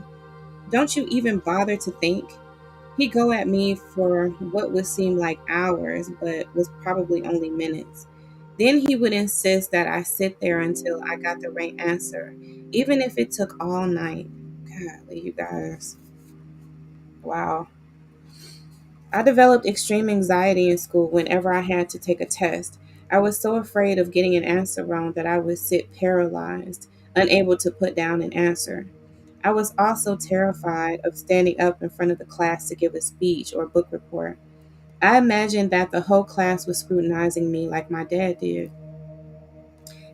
Don't you even bother to think?" He'd go at me for what would seem like hours, but was probably only minutes. Then he would insist that I sit there until I got the right answer, even if it took all night. Golly, you guys. Wow. I developed extreme anxiety in school whenever I had to take a test. I was so afraid of getting an answer wrong that I would sit paralyzed, unable to put down an answer. I was also terrified of standing up in front of the class to give a speech or book report. I imagined that the whole class was scrutinizing me like my dad did.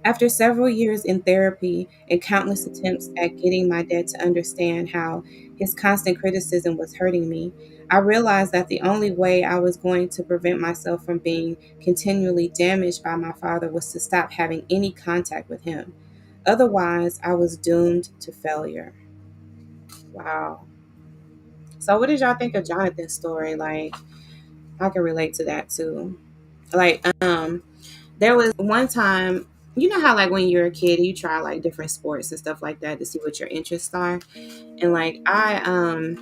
After several years in therapy and countless attempts at getting my dad to understand how his constant criticism was hurting me, I realized that the only way I was going to prevent myself from being continually damaged by my father was to stop having any contact with him. Otherwise, I was doomed to failure. Wow. So, what did y'all think of Jonathan's story? Like, I can relate to that too. Like, there was one time, you know how like when you're a kid, you try like different sports and stuff like that to see what your interests are. And like I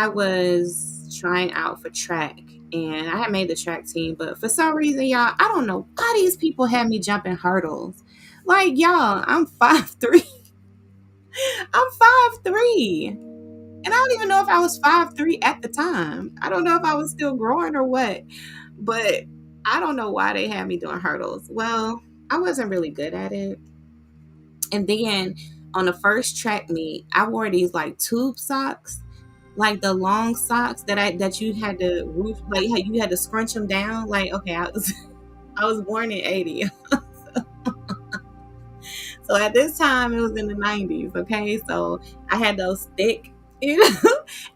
was trying out for track and I had made the track team, but for some reason, y'all, I don't know why these people had me jumping hurdles. Like, y'all, I'm 5'3". I'm 5'3". And I don't even know if I was 5'3" at the time. I don't know if I was still growing or what, but I don't know why they had me doing hurdles. Well, I wasn't really good at it. And then on the first track meet, I wore these like tube socks, like the long socks that you had to like you had to scrunch them down. Like, okay, I was I was born in '80. So at this time it was in the '90s, okay? So I had those thick, you know,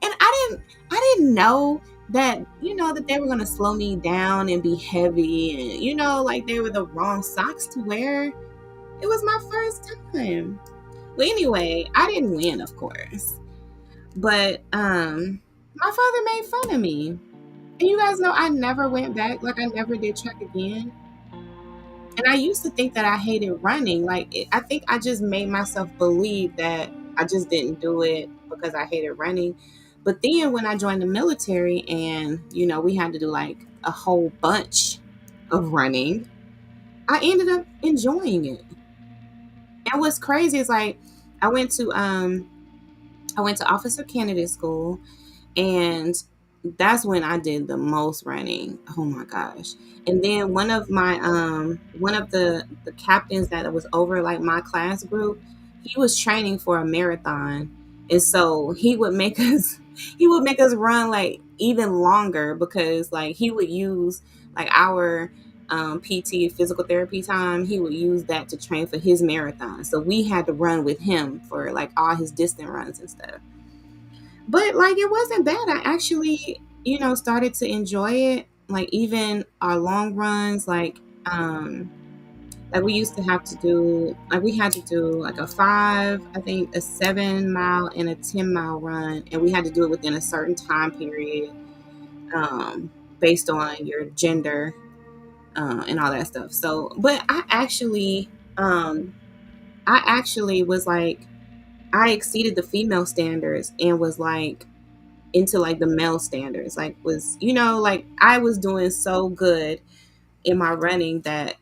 and I didn't know that, that they were gonna slow me down and be heavy and like they were the wrong socks to wear. It was my first time. Well, anyway, I didn't win, of course. But my father made fun of me. And you guys know I never went back, like I never did track again. And I used to think that I hated running. I think I just made myself believe that I just didn't do it because I hated running. But then when I joined the military and, we had to do like a whole bunch of running, I ended up enjoying it. And what's crazy is like I went to officer candidate school, and that's when I did the most running. Oh my gosh. And then one of the captains that was over like my class group, he was training for a marathon. And so he would make us run like even longer because like he would use like our PT physical therapy time, he would use that to train for his marathon. So we had to run with him for like all his distant runs and stuff. But like it wasn't bad. I actually, started to enjoy it. Like even our long runs, like we used to have to do like we had to do like a 5, I think a 7 mile and a 10 mile run, and we had to do it within a certain time period, based on your gender, and all that stuff. So, but I actually was like I exceeded the female standards and was like into like the male standards, like was like I was doing so good in my running that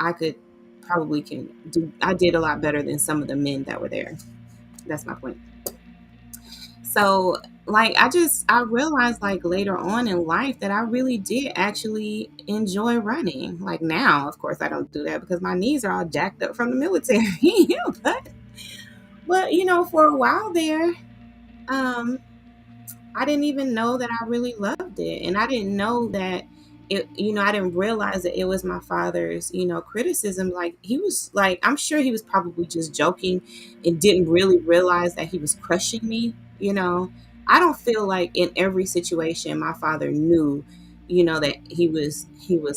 I could probably can do I did a lot better than some of the men that were there. That's my point. So like I realized like later on in life that I really did actually enjoy running. Like now of course I don't do that because my knees are all jacked up from the military. but for a while there, um I didn't even know that I really loved it. And I didn't know that it, I didn't realize that it was my father's, criticism. Like, he was like, I'm sure he was probably just joking and didn't really realize that he was crushing me. I don't feel like in every situation my father knew, that he was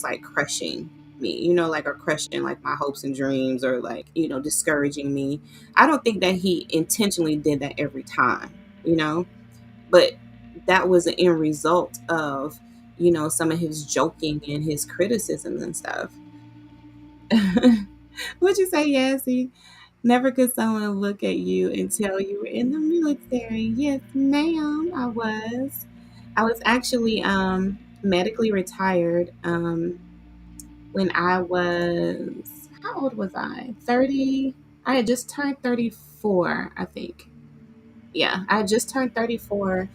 like crushing me, like, or crushing like my hopes and dreams, or like, discouraging me. I don't think that he intentionally did that every time, you know but that was an end result of some of his joking and his criticisms and stuff. Would you say, Yassie? Never could someone look at you and tell you were in the military? Yes, ma'am, I was actually medically retired when I was, how old was I? 30. I had just turned 34, I think. Yeah, I had just turned 34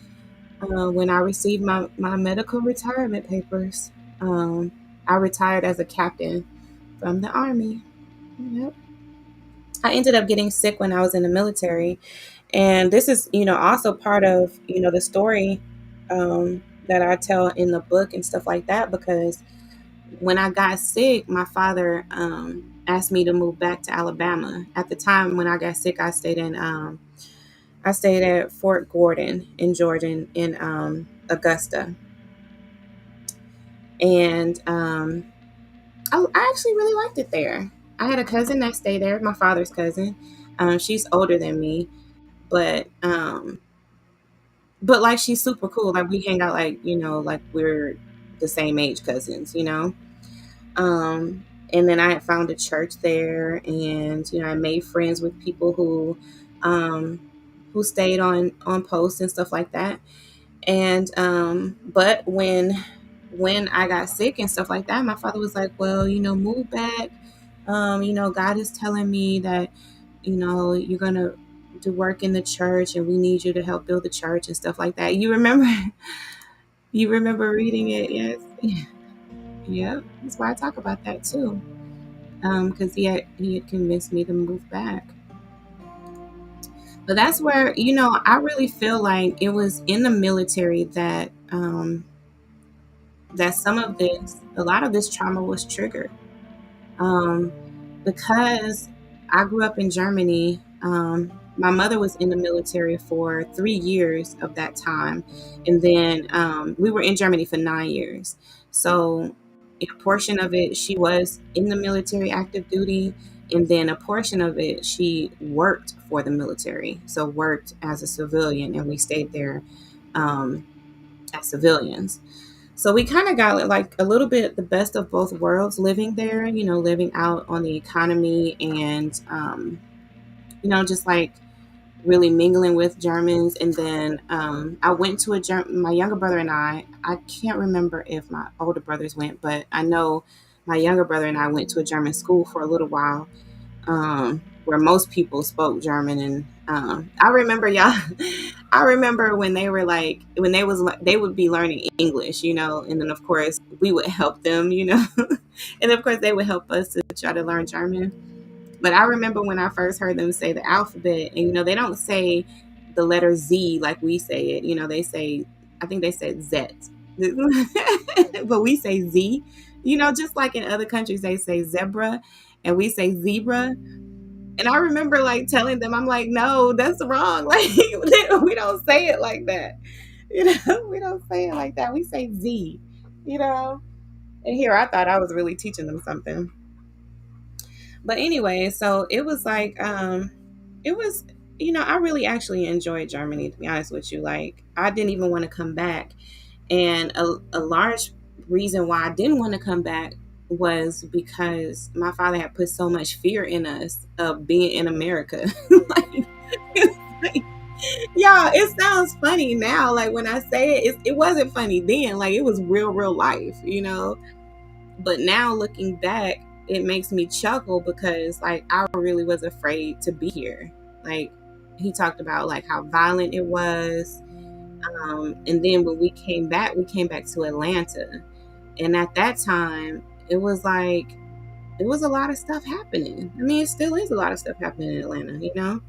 when I received my medical retirement papers. Um, I retired as a captain from the Army. Yep. I ended up getting sick when I was in the military. And this is, also part of, the story that I tell in the book and stuff like that, because when I got sick, my father asked me to move back to Alabama. At the time when I got sick, I stayed at Fort Gordon in Georgia, in Augusta. And I actually really liked it there. I had a cousin that stayed there, my father's cousin. She's older than me, but like, she's super cool. Like, we hang out, like, like we're the same age cousins. And then I had found a church there, and I made friends with people um, who stayed on posts and stuff like that. And but when I got sick and stuff like that, my father was like, well, move back. God is telling me that, you're gonna do work in the church, and we need you to help build the church and stuff like that. You remember? You remember reading it? Yes. Yep. That's why I talk about that too. Because he had convinced me to move back. But that's where, I really feel like it was in the military that a lot of this trauma was triggered. Um, because I grew up in Germany. My mother was in the military for 3 years of that time, and then we were in Germany for 9 years. So a portion of it, she was in the military, active duty, and then a portion of it, she worked for the military. So worked as a civilian, and we stayed there um, as civilians. So we kind of got like a little bit the best of both worlds living there, living out on the economy, and, just like really mingling with Germans. And then I went to my younger brother and I can't remember if my older brothers went, but I know my younger brother and I went to a German school for a little while, where most people spoke German. And I remember, y'all, I remember when they were like, they would be learning English, and then of course we would help them, and of course they would help us to try to learn German. But I remember when I first heard them say the alphabet, and they don't say the letter Z like we say it. They say, I think they said Z, but we say Z. Just like in other countries they say zebra, and we say zebra. And I remember like telling them, I'm like, no, that's wrong. Like, we don't say it like that. We don't say it like that. We say Z. You know. And here I thought I was really teaching them something. But anyway, so it was like, it was, I really actually enjoyed Germany, to be honest with you. Like, I didn't even want to come back. And a large reason why I didn't want to come back was because my father had put so much fear in us of being in America. Like, like, yeah, it sounds funny now. Like, when I say it wasn't funny then. Like, it was real life. But now looking back, it makes me chuckle because like I really was afraid to be here. Like, he talked about like how violent it was. And then when we came back to Atlanta. And at that time, it was like, it was a lot of stuff happening. I mean, it still is a lot of stuff happening in Atlanta.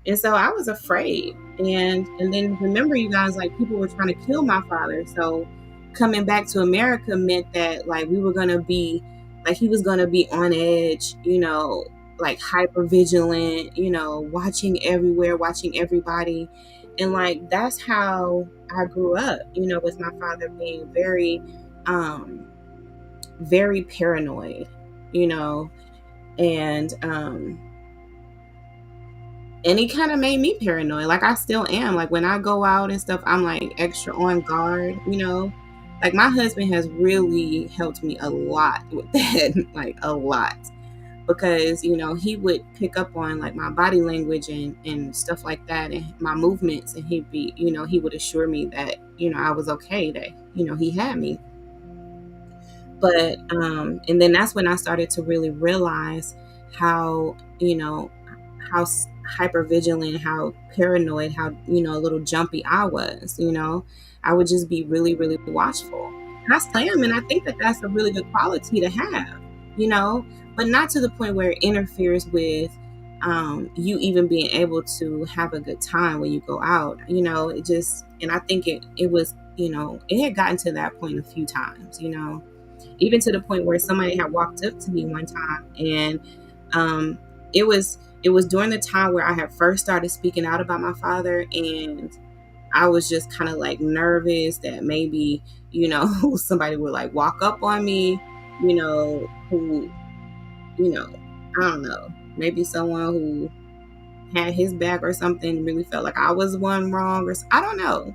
And so I was afraid. And then remember, you guys, like people were trying to kill my father. So coming back to America meant that like we were gonna be like he was gonna be on edge, like hyper vigilant, watching everywhere, watching everybody. And like that's how I grew up, with my father being um very paranoid, you know, and and he kind of made me paranoid. Like I still am. Like when I go out and stuff, I'm like extra on guard, Like my husband has really helped me a lot with that, like a lot. Because, he would pick up on like my body language and stuff like that and my movements, and he'd be, he would assure me that, I was okay, that, he had me. But and then that's when I started to really realize how, how hyper vigilant, how paranoid, how, a little jumpy I was. I would just be really, really watchful. And I still am, and I think that that's a really good quality to have, you know, but not to the point where it interferes with you even being able to have a good time when you go out. It just, and I think it was, it had gotten to that point a few times, even to the point where somebody had walked up to me one time, and um, it was during the time where I had first started speaking out about my father, and I was just kind of like nervous that maybe, somebody would like walk up on me, who, I don't know, maybe someone who had his back or something, really felt like I was one wrong, or I don't know.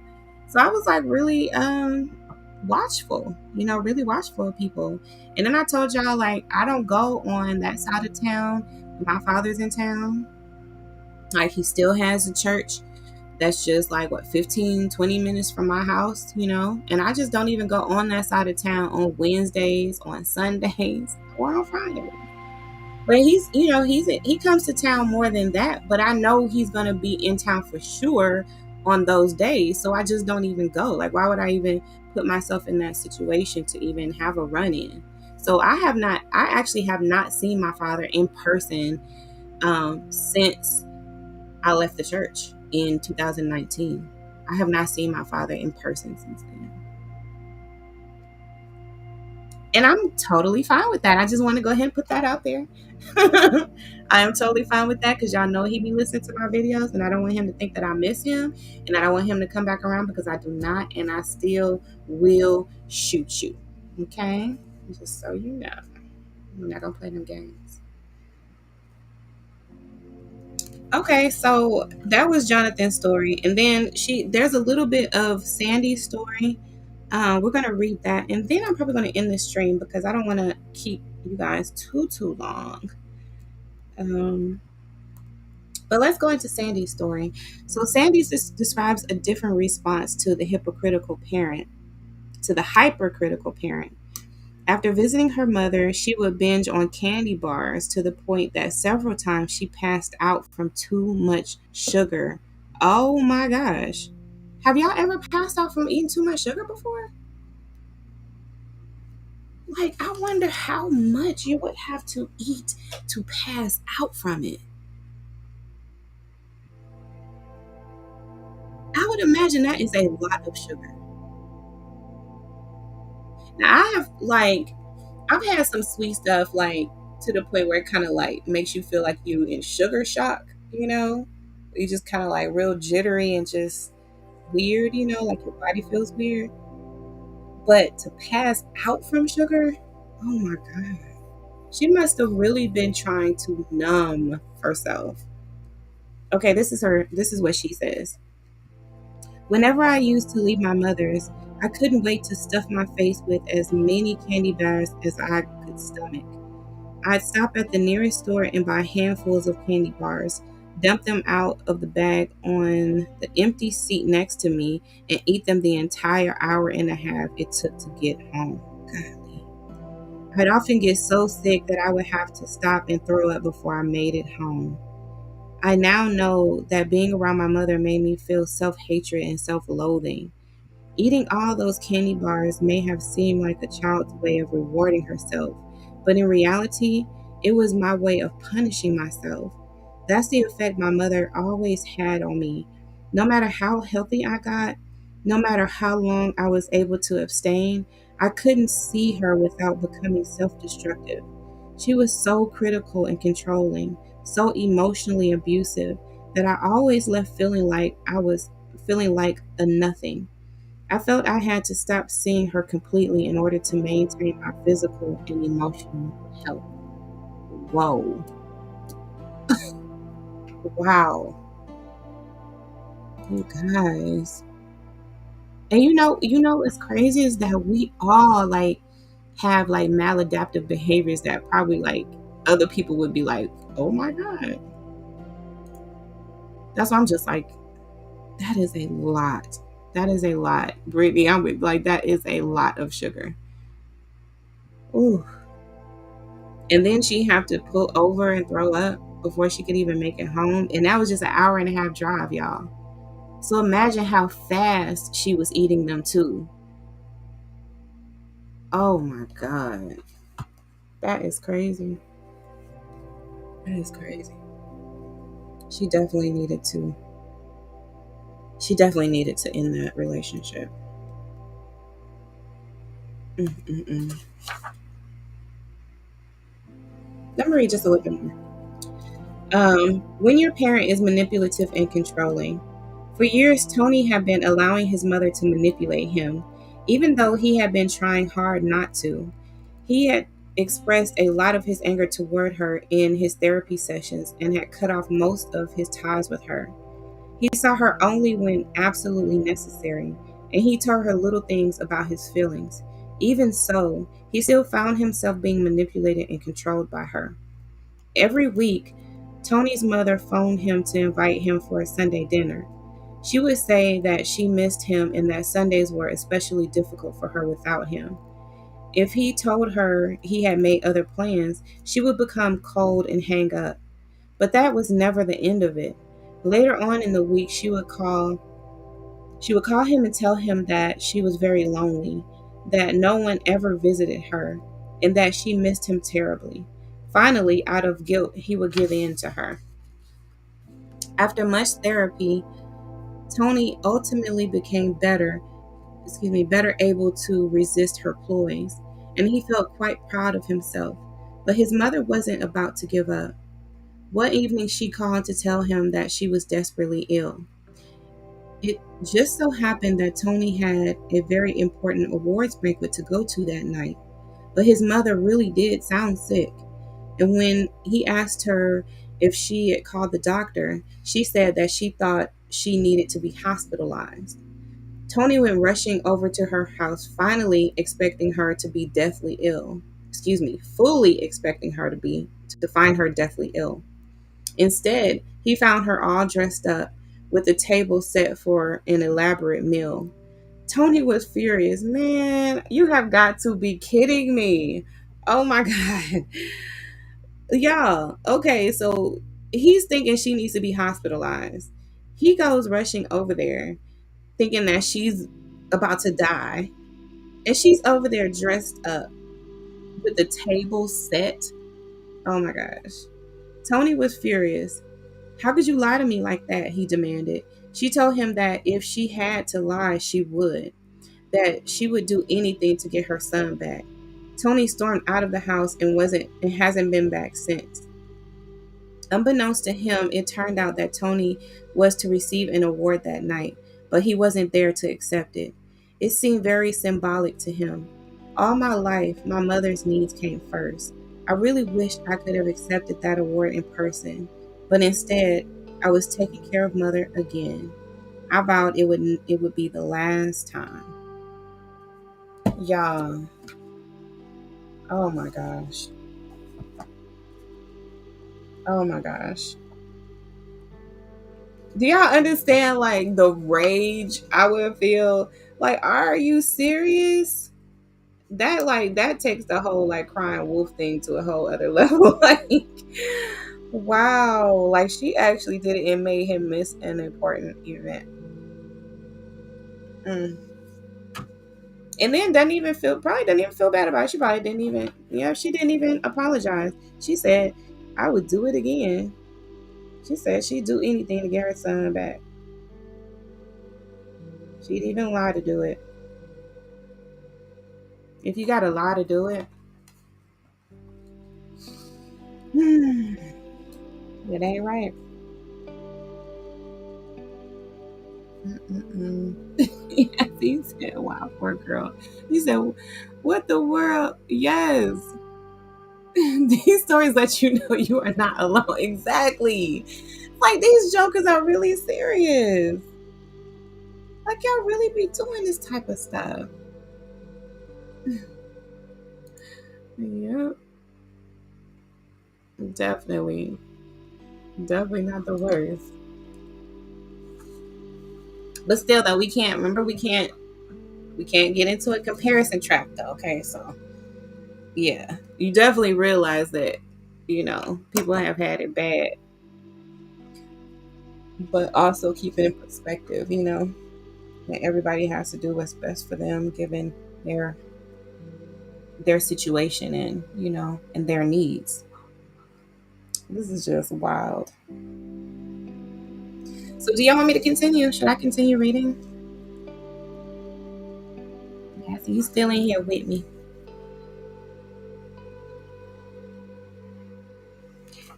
So I was like really watchful, really watchful of people. And then I told y'all, like, I don't go on that side of town. My father's in town. Like he still has a church that's just like what 15-20 minutes from my house, and I just don't even go on that side of town on Wednesdays, on Sundays, or on Fridays. But he comes to town more than that. But I know he's gonna be in town for sure on those days. So I just don't even go. Like, why would I even put myself in that situation to even have a run in? So I actually have not seen my father in person since I left the church in 2019. I have not seen my father in person since then. And I'm totally fine with that. I just want to go ahead and put that out there. I am totally fine with that because y'all know he be listening to my videos, and I don't want him to think that I miss him, and I don't want him to come back around, because I do not, and I still will shoot you. Okay? Just so you know. I'm not going to play them games. Okay, so that was Jonathan's story. And then there's a little bit of Sandy's story. We're gonna read that, and then I'm probably gonna end this stream because I don't want to keep you guys too long. But let's go into Sandy's story. So Sandy describes a different response to the hypercritical parent. After visiting her mother, she would binge on candy bars to the point that several times she passed out from too much sugar. Oh my gosh. Have y'all ever passed out from eating too much sugar before? Like, I wonder how much you would have to eat to pass out from it. I would imagine that is a lot of sugar. Now, I've had some sweet stuff, like, to the point where it kind of like makes you feel like you in sugar shock, You just kind of like real jittery and just weird, like your body feels weird. But to pass out from sugar, oh my God. She must have really been trying to numb herself. Okay, this is what she says. Whenever I used to leave my mother's, I couldn't wait to stuff my face with as many candy bars as I could stomach. I'd stop at the nearest store and buy handfuls of candy bars, dump them out of the bag on the empty seat next to me, and eat them the entire hour and a half it took to get home. Golly. I'd often get so sick that I would have to stop and throw up before I made it home. I now know that being around my mother made me feel self-hatred and self-loathing. Eating all those candy bars may have seemed like a child's way of rewarding herself, but in reality, it was my way of punishing myself. That's the effect my mother always had on me. No matter how healthy I got, no matter how long I was able to abstain, I couldn't see her without becoming self destructive. She was so critical and controlling, so emotionally abusive, that I always left feeling like a nothing. I felt I had to stop seeing her completely in order to maintain my physical and emotional health. Whoa. Wow. You guys. And what's crazy is that we all like have like maladaptive behaviors that probably like other people would be like, oh my God. That's why I'm just like, that is a lot. That is a lot. Brittany, I'm like, that is a lot of sugar. Ooh. And then she have to pull over and throw up before she could even make it home. And that was just an hour and a half drive, y'all. So imagine how fast she was eating them too. Oh my God. That is crazy. That is crazy. She definitely needed to. She definitely needed to end that relationship. Mm-mm-mm. Let me read just a little bit more. When your parent is manipulative and controlling. For years, Tony had been allowing his mother to manipulate him, even though he had been trying hard not to. He had expressed a lot of his anger toward her in his therapy sessions and had cut off most of his ties with her. He saw her only when absolutely necessary, and he told her little things about his feelings. Even so, he still found himself being manipulated and controlled by her. Every week, Tony's mother phoned him to invite him for a Sunday dinner. She would say that she missed him and that Sundays were especially difficult for her without him. If he told her he had made other plans, she would become cold and hang up. But that was never the end of it. Later on in the week, she would call him and tell him that she was very lonely, that no one ever visited her, and that she missed him terribly. Finally, out of guilt, he would give in to her. After much therapy, Tony ultimately became better able to resist her ploys, and he felt quite proud of himself. But his mother wasn't about to give up. One evening, she called to tell him that she was desperately ill. It just so happened that Tony had a very important awards banquet to go to that night, but his mother really did sound sick. And when he asked her if she had called the doctor, she said that she thought she needed to be hospitalized. Tony went rushing over to her house, finally expecting her to be deathly ill. Excuse me, fully expecting her to find her deathly ill. Instead, he found her all dressed up with the table set for an elaborate meal. Tony was furious. Man, you have got to be kidding me. Oh my God. Y'all, okay, so he's thinking she needs to be hospitalized. He goes rushing over there, thinking that she's about to die. And she's over there dressed up with the table set. Oh my gosh. Tony was furious. How could you lie to me like that? He demanded. She told him that if she had to lie, she would, that she would do anything to get her son back. Tony stormed out of the house and hasn't been back since. Unbeknownst to him, it turned out that Tony was to receive an award that night, but he wasn't there to accept it. It seemed very symbolic to him. All my life, my mother's needs came first. I really wished I could have accepted that award in person, but instead, I was taking care of mother again. I vowed it would be the last time. Y'all, oh my gosh. Oh my gosh. Do y'all understand like the rage I would feel? Like, are you serious? That takes the whole like crying wolf thing to a whole other level. Like, wow, like she actually did it and made him miss an important event. Mm. And then doesn't even feel bad about it. She probably didn't even, she didn't even apologize. She said, I would do it again. She said she'd do anything to get her son back. She'd even lie to do it. If you gotta lie to do it, it ain't right. Yes, he said, wow, poor girl. He said, what the world? Yes. These stories let you know you are not alone. Exactly. Like, these jokers are really serious. Like, y'all really be doing this type of stuff. Yep. Definitely. Definitely not the worst. But still though, we can't get into a comparison trap though. Okay, so yeah. You definitely realize that, people have had it bad. But also keep it in perspective, that everybody has to do what's best for them given their situation and and their needs. This is just wild. So do y'all want me to continue? Should I continue reading? Yeah, so you still in here with me.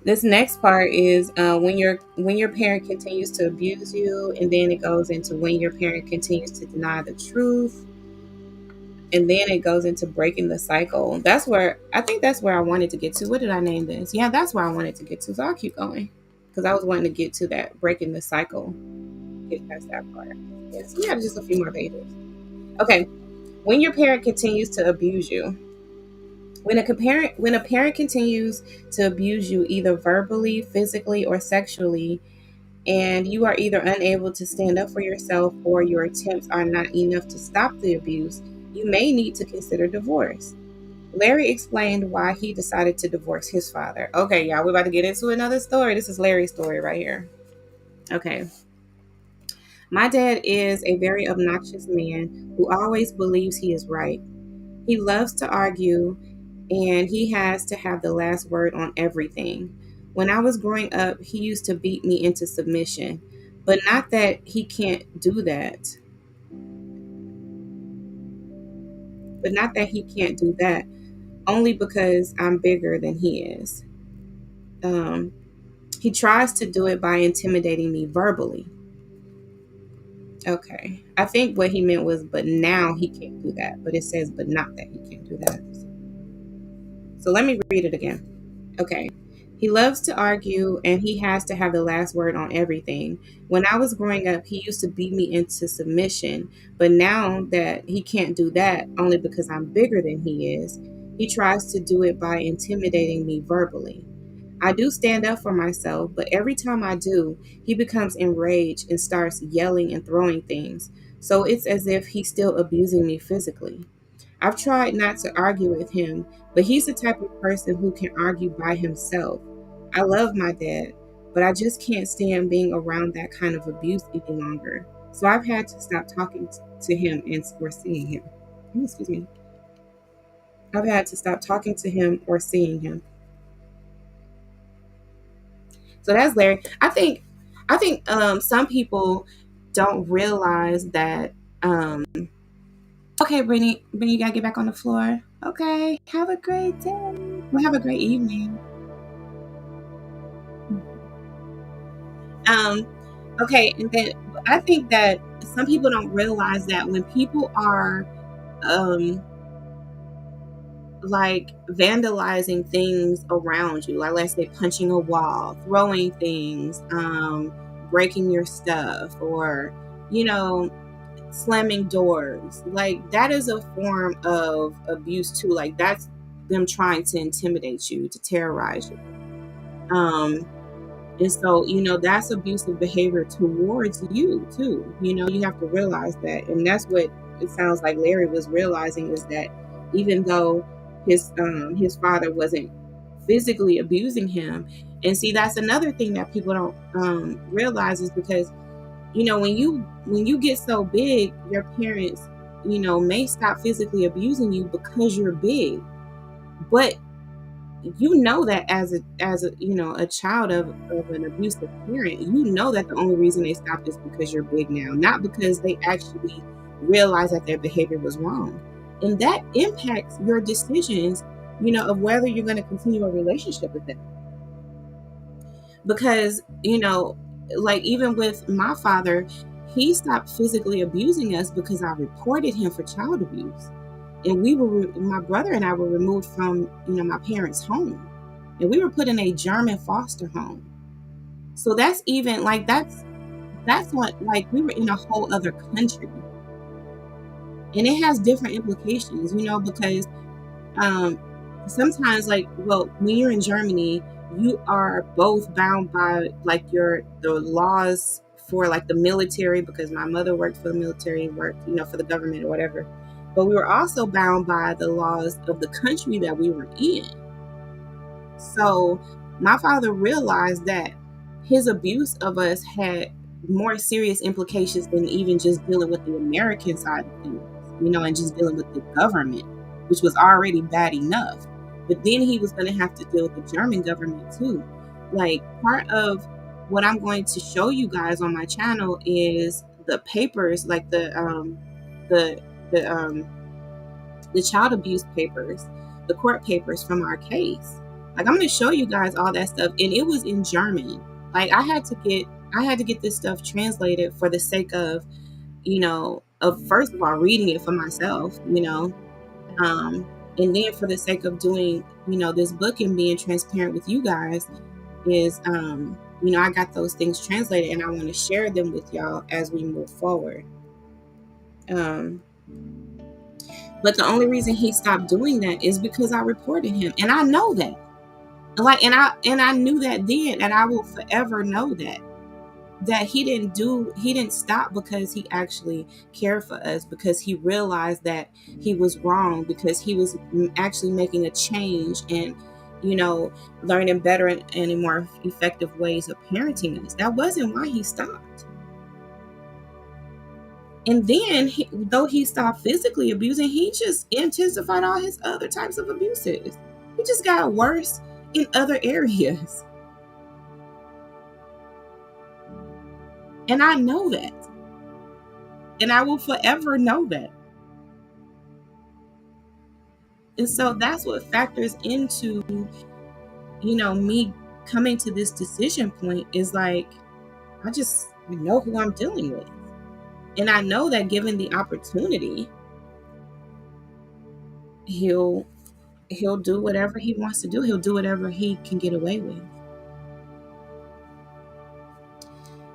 This next part is when your parent continues to abuse you, and then it goes into when your parent continues to deny the truth, and then it goes into breaking the cycle. That's where I wanted to get to. What did I name this? Yeah, that's where I wanted to get to. So I'll keep going because I was wanting to get to that breaking the cycle. Get past that part. Yes, we have just a few more pages. Okay, when your parent continues to abuse you. When a parent continues to abuse you either verbally, physically, or sexually, and you are either unable to stand up for yourself or your attempts are not enough to stop the abuse, you may need to consider divorce. Larry explained why he decided to divorce his father. Okay, y'all, we're about to get into another story. This is Larry's story right here. Okay. My dad is a very obnoxious man who always believes he is right. He loves to argue and he has to have the last word on everything. When I was growing up, he used to beat me into submission, but not that he can't do that. But not that he can't do that, only because I'm bigger than he is. Um, he tries to do it by intimidating me verbally. Okay. I think what he meant was, but now he can't do that. But it says, but not that he can't do that. So let me read it again. Okay. He loves to argue and he has to have the last word on everything. When I was growing up, he used to beat me into submission. But now that he can't do that, only because I'm bigger than he is, he tries to do it by intimidating me verbally. I do stand up for myself, but every time I do, he becomes enraged and starts yelling and throwing things. So it's as if he's still abusing me physically. I've tried not to argue with him, but he's the type of person who can argue by himself. I love my dad, but I just can't stand being around that kind of abuse any longer. So I've had to stop talking to him and or seeing him. Excuse me. I've had to stop talking to him or seeing him. So that's Larry. I think some people don't realize that. Okay, Brittany, you gotta get back on the floor. Okay, have a great day. Well, have a great evening. Um, okay, and then I think that some people don't realize that when people are um like vandalizing things around you, like let's say punching a wall, throwing things, breaking your stuff, or you know, slamming doors, like that is a form of abuse too. Like that's them trying to intimidate you, to terrorize you. Um, And so, that's abusive behavior towards you too. You have to realize that. And that's what it sounds like Larry was realizing, is that even though his father wasn't physically abusing him. And see, that's another thing that people don't realize, is because, when you get so big, your parents, may stop physically abusing you because you're big. But you know that as a a child of an abusive parent, you know that the only reason they stopped is because you're big now, not because they actually realized that their behavior was wrong. And that impacts your decisions, of whether you're going to continue a relationship with them. Because, like even with my father, he stopped physically abusing us because I reported him for child abuse. And my brother and I were removed from, my parents' home. And we were put in a German foster home. So that's even like that's what, like, we were in a whole other country. And it has different implications, because um sometimes, like, well, when you're in Germany, you are both bound by like the laws for like the military, because my mother worked for the military, worked, for the government or whatever. But we were also bound by the laws of the country that we were in. So my father realized that his abuse of us had more serious implications than even just dealing with the American side of things, and just dealing with the government, which was already bad enough. But then he was going to have to deal with the German government too. Like, part of what I'm going to show you guys on my channel is the papers, like the the the child abuse papers, the court papers from our case. Like, I'm going to show you guys all that stuff, and it was in German. Like, I had to get this stuff translated for the sake of, of first of all reading it for myself, and then for the sake of doing, this book and being transparent with you guys is, I got those things translated, and I want to share them with y'all as we move forward. Um, But the only reason he stopped doing that is because I reported him. And I know that. Like, and I knew that then, and I will forever know that he didn't stop because he actually cared for us, because he realized that he was wrong, because he was actually making a change and, learning better and more effective ways of parenting us. That wasn't why he stopped. And then, though he stopped physically abusing, he just intensified all his other types of abuses. He just got worse in other areas. And I know that. And I will forever know that. And so that's what factors into, me coming to this decision point is like, I just know who I'm dealing with. And I know that given the opportunity, he'll do whatever he wants to do. He'll do whatever he can get away with.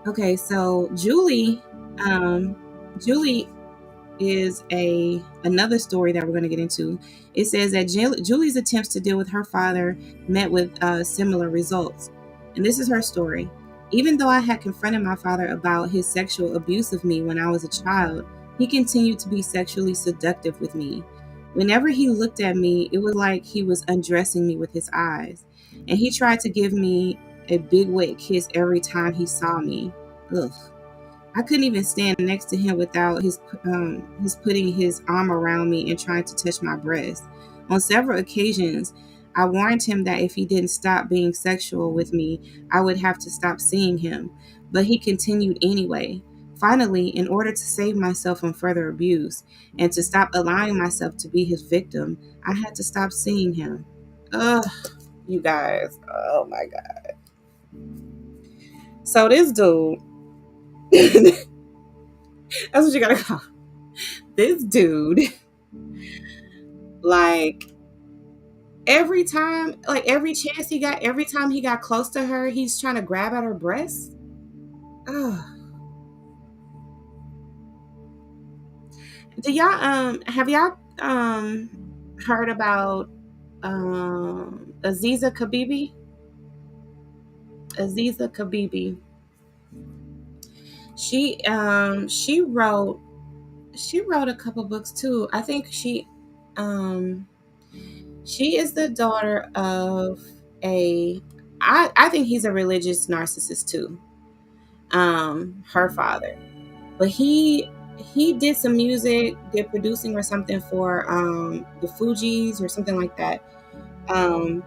Okay, so Julie is another story that we're going to get into. It says that Julie's attempts to deal with her father met with similar results. And this is her story. Even though I had confronted my father about his sexual abuse of me when I was a child, he continued to be sexually seductive with me. Whenever he looked at me, it was like he was undressing me with his eyes. And he tried to give me a big wet kiss every time he saw me. Ugh. I couldn't even stand next to him without his putting his arm around me and trying to touch my breast. On several occasions, I warned him that if he didn't stop being sexual with me, I would have to stop seeing him. But he continued anyway. Finally, in order to save myself from further abuse and to stop allowing myself to be his victim, I had to stop seeing him. Ugh, you guys. Oh my God. So this dude, that's what you gotta call this dude. Like, every chance he got, every time he got close to her, he's trying to grab at her breasts. Ugh. Do y'all have y'all heard about Aziza Kabibi? Aziza Kabibi. She wrote a couple books too. I think she is the daughter of I think he's a religious narcissist too. Her father. But he did some music, did producing or something for the Fugees or something like that. Um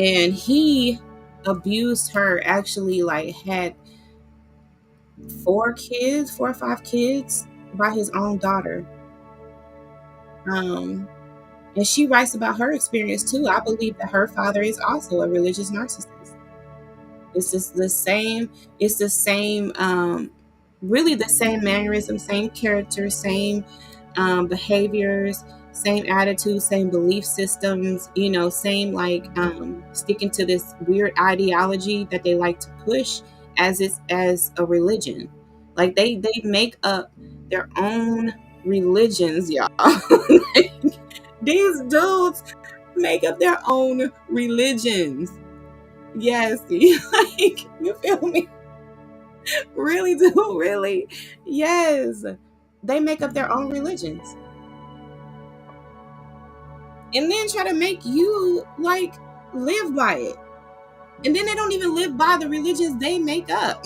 and he abused her. Actually, like had 4 or 5 kids by his own daughter. And she writes about her experience too. I believe that her father is also a religious narcissist. It's just the same. It's the same. Really the same mannerism, same character, same behaviors, same attitudes, same belief systems. Same like sticking to this weird ideology that they like to push as a religion. Like they make up their own religions, y'all. These dudes make up their own religions. Yes, like you feel me? Really do, really. Yes. They make up their own religions. And then try to make you like live by it. And then they don't even live by the religions they make up.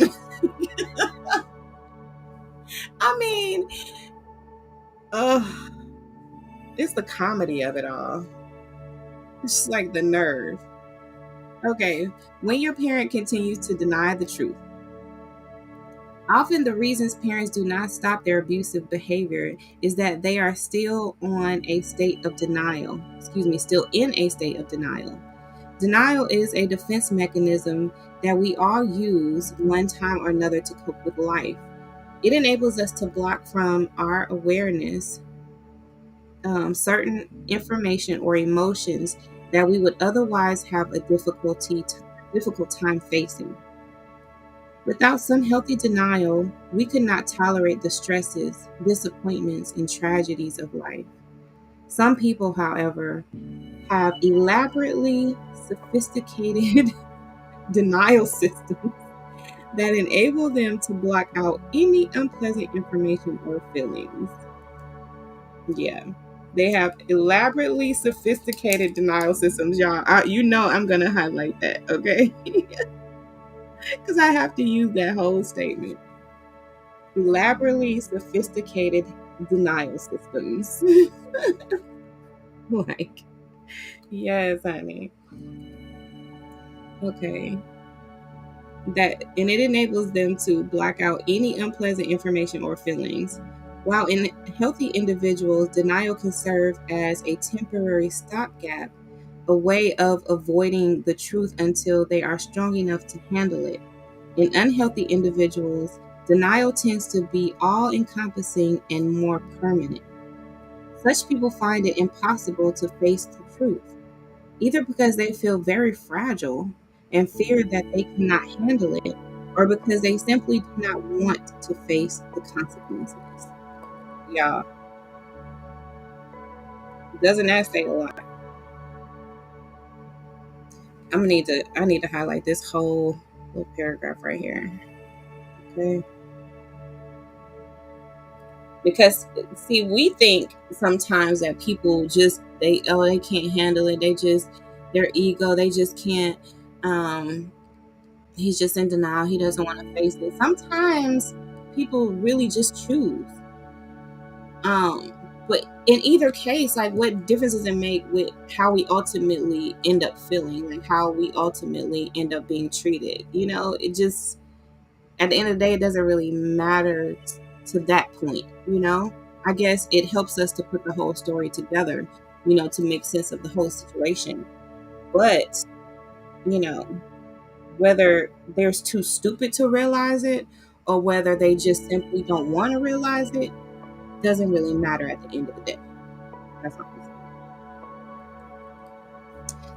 I mean, it's the comedy of it all. It's just like the nerve. Okay, when your parent continues to deny the truth. Often the reasons parents do not stop their abusive behavior is that they are still on a state of denial. Still in a state of denial. Denial is a defense mechanism that we all use one time or another to cope with life. It enables us to block from our awareness certain information or emotions that we would otherwise have a difficult time facing. Without some healthy denial, we could not tolerate the stresses, disappointments, and tragedies of life. Some people, however, have elaborately sophisticated denial systems that enable them to block out any unpleasant information or feelings. Yeah. They have elaborately sophisticated denial systems, y'all. I'm going to highlight that, okay? Because I have to use that whole statement. Elaborately sophisticated denial systems. Like, yes, honey. Okay. And it enables them to block out any unpleasant information or feelings. While in healthy individuals, denial can serve as a temporary stopgap, a way of avoiding the truth until they are strong enough to handle it. In unhealthy individuals, denial tends to be all-encompassing and more permanent. Such people find it impossible to face the truth, either because they feel very fragile and fear that they cannot handle it, or because they simply do not want to face the consequences. Y'all, doesn't that say a lot? I need to highlight this whole little paragraph right here. Okay. Because see, we think sometimes that people just they can't handle it. They just their ego, they just can't he's just in denial. He doesn't want to face it. Sometimes people really just choose. But in either case, like what difference does it make with how we ultimately end up feeling, like how we ultimately end up being treated? It just at the end of the day, it doesn't really matter to that point. I guess it helps us to put the whole story together, to make sense of the whole situation. But, you know, whether they're too stupid to realize it or whether they just simply don't want to realize it doesn't really matter at the end of the day. That's all I'm saying.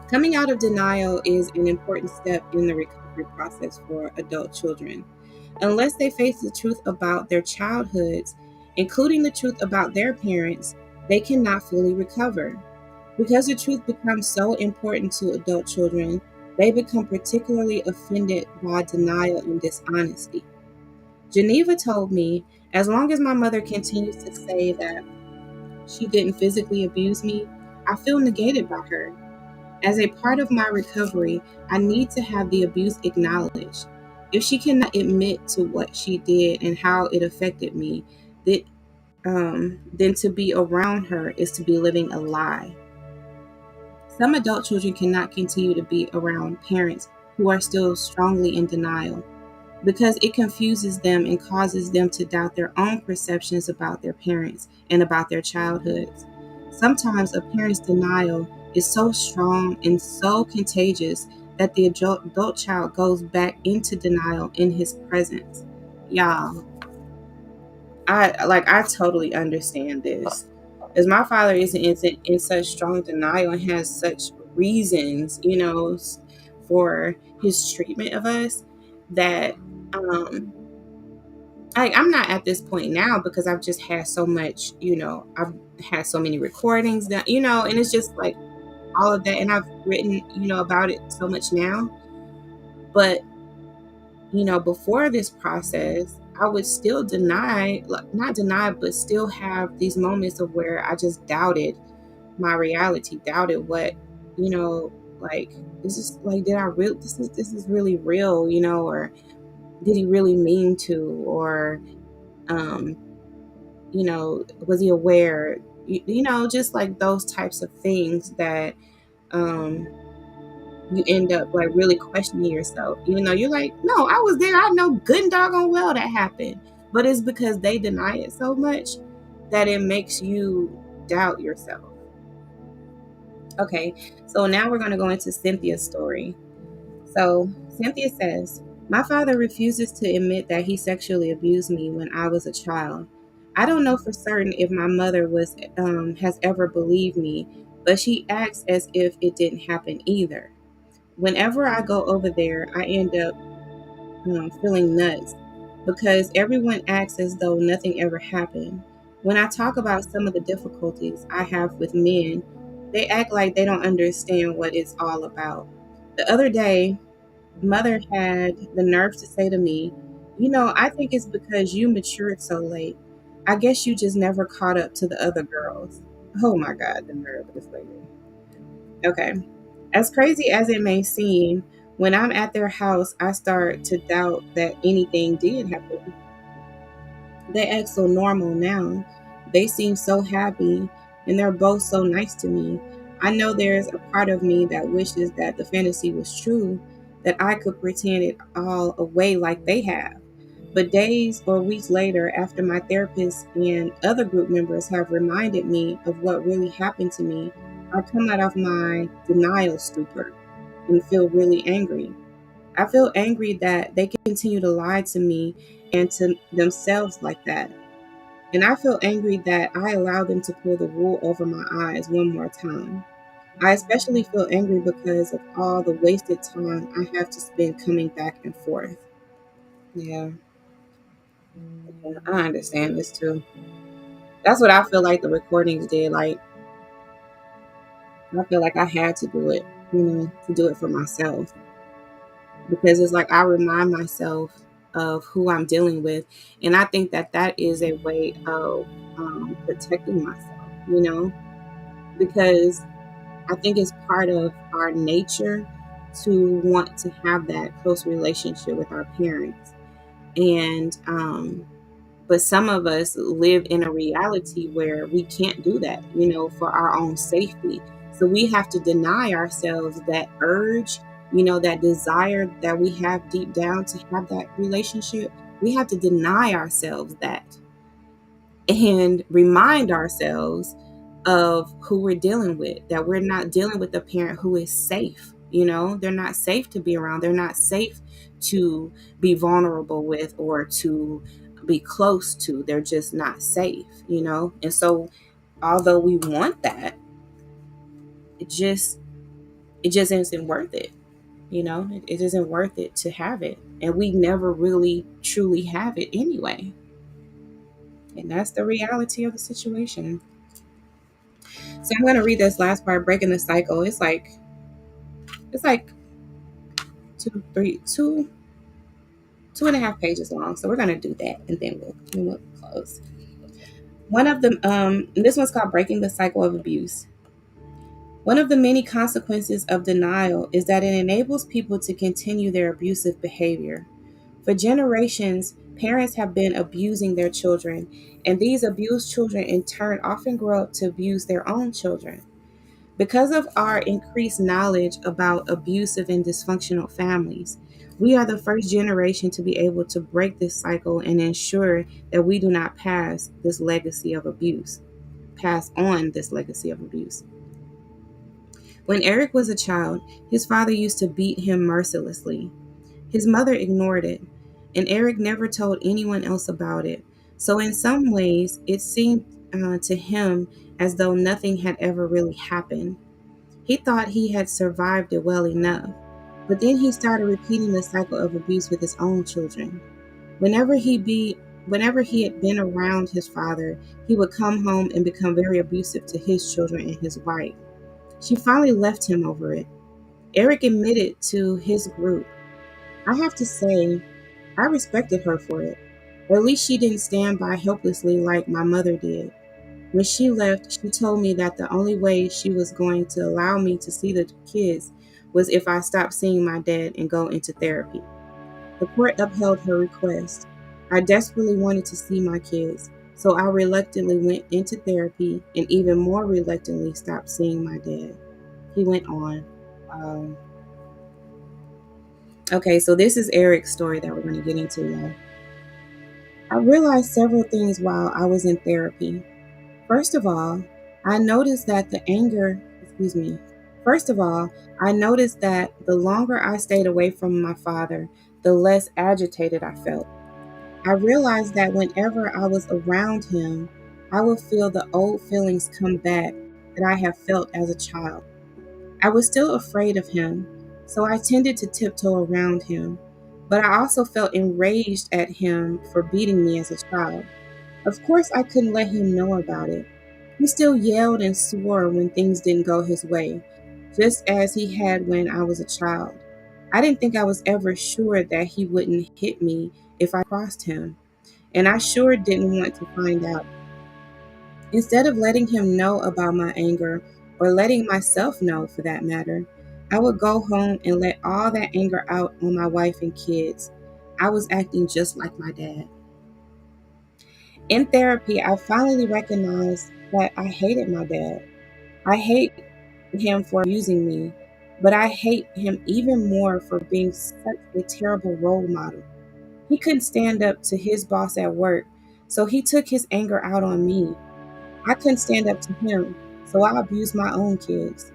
Coming out of denial is an important step in the recovery process for adult children. Unless they face the truth about their childhoods, including the truth about their parents, they cannot fully recover. Because the truth becomes so important to adult children, they become particularly offended by denial and dishonesty. Geneva told me, as long as my mother continues to say that she didn't physically abuse me, I feel negated by her. As a part of my recovery, I need to have the abuse acknowledged. If she cannot admit to what she did and how it affected me, then to be around her is to be living a lie. Some adult children cannot continue to be around parents who are still strongly in denial because it confuses them and causes them to doubt their own perceptions about their parents and about their childhoods. Sometimes a parent's denial is so strong and so contagious that the adult child goes back into denial in his presence. Y'all, I totally understand this. As my father is in such strong denial and has such reasons, for his treatment of us that um I'm not at this point now because I've just had so much, I've had so many recordings that, and it's just like all of that. And I've written, about it so much now. But, before this process, I would still deny, like, not deny, but still have these moments of where I just doubted my reality, doubted what, like, this is like, did I real, this is really real, or did he really mean to, or, um, was he aware? Just like those types of things that um, you end up like really questioning yourself, even though you're like, no, I was there. I know good and doggone well that happened. But it's because they deny it so much that it makes you doubt yourself. Okay, so now we're going to go into Cynthia's story. So Cynthia says, my father refuses to admit that he sexually abused me when I was a child. I don't know for certain if my mother has ever believed me, but she acts as if it didn't happen either. Whenever I go over there, I end up feeling nuts because everyone acts as though nothing ever happened. When I talk about some of the difficulties I have with men, they act like they don't understand what it's all about. The other day, Mother had the nerve to say to me, I think it's because you matured so late. I guess you just never caught up to the other girls. Oh my God, the nerve of this lady. Okay. As crazy as it may seem, when I'm at their house, I start to doubt that anything did happen. They act so normal now. They seem so happy, and they're both so nice to me. I know there's a part of me that wishes that the fantasy was true, that I could pretend it all away like they have. But days or weeks later, after my therapist and other group members have reminded me of what really happened to me, I come out of my denial stupor and feel really angry. I feel angry that they continue to lie to me and to themselves like that. And I feel angry that I allow them to pull the wool over my eyes one more time. I especially feel angry because of all the wasted time I have to spend coming back and forth. Yeah, I understand this too. That's what I feel like the recordings did. Like, I feel like I had to do it, to do it for myself. Because it's like I remind myself of who I'm dealing with. And I think that that is a way of protecting myself, because I think it's part of our nature to want to have that close relationship with our parents. And but some of us live in a reality where we can't do that, for our own safety. So we have to deny ourselves that urge, that desire that we have deep down to have that relationship. We have to deny ourselves that and remind ourselves of who we're dealing with, that we're not dealing with a parent who is safe. They're not safe to be around. They're not safe to be vulnerable with or to be close to. They're just not safe. And so, although we want that, it just isn't worth it. It isn't worth it to have it, and we never really truly have it anyway. And that's the reality of the situation. So I'm gonna read this last part, breaking the cycle. It's like two and a half pages long. So we're gonna do that, and then we'll close. One of them, this one's called "Breaking the Cycle of Abuse." One of the many consequences of denial is that it enables people to continue their abusive behavior. For generations, parents have been abusing their children, and these abused children in turn often grow up to abuse their own children. Because of our increased knowledge about abusive and dysfunctional families, we are the first generation to be able to break this cycle and ensure that we do not pass on this legacy of abuse. When Eric was a child, his father used to beat him mercilessly. His mother ignored it, and Eric never told anyone else about it. So, in some ways, it seemed to him as though nothing had ever really happened. He thought he had survived it well enough, but then he started repeating the cycle of abuse with his own children. Whenever he be Whenever he had been around his father, he would come home and become very abusive to his children and his wife. She finally left him over it. Eric admitted to his group, "I have to say, I respected her for it. At least she didn't stand by helplessly like my mother did. When she left, she told me that the only way she was going to allow me to see the kids was if I stopped seeing my dad and go into therapy. The court upheld her request. I desperately wanted to see my kids, so I reluctantly went into therapy and even more reluctantly stopped seeing my dad." He went on. Um, okay, so this is Eric's story that we're going to get into, y'all. "I realized several things while I was in therapy. First of all, I noticed that the anger, excuse me, first of all, I noticed that the longer I stayed away from my father, the less agitated I felt. I realized that whenever I was around him, I would feel the old feelings come back that I have felt as a child. I was still afraid of him, so I tended to tiptoe around him, but I also felt enraged at him for beating me as a child. Of course, I couldn't let him know about it. He still yelled and swore when things didn't go his way, just as he had when I was a child. I didn't think I was ever sure that he wouldn't hit me if I crossed him, and I sure didn't want to find out. Instead of letting him know about my anger, or letting myself know for that matter, I would go home and let all that anger out on my wife and kids. I was acting just like my dad. In therapy, I finally recognized that I hated my dad. I hate him for abusing me, but I hate him even more for being such a terrible role model. He couldn't stand up to his boss at work, so he took his anger out on me. I couldn't stand up to him, so I abused my own kids.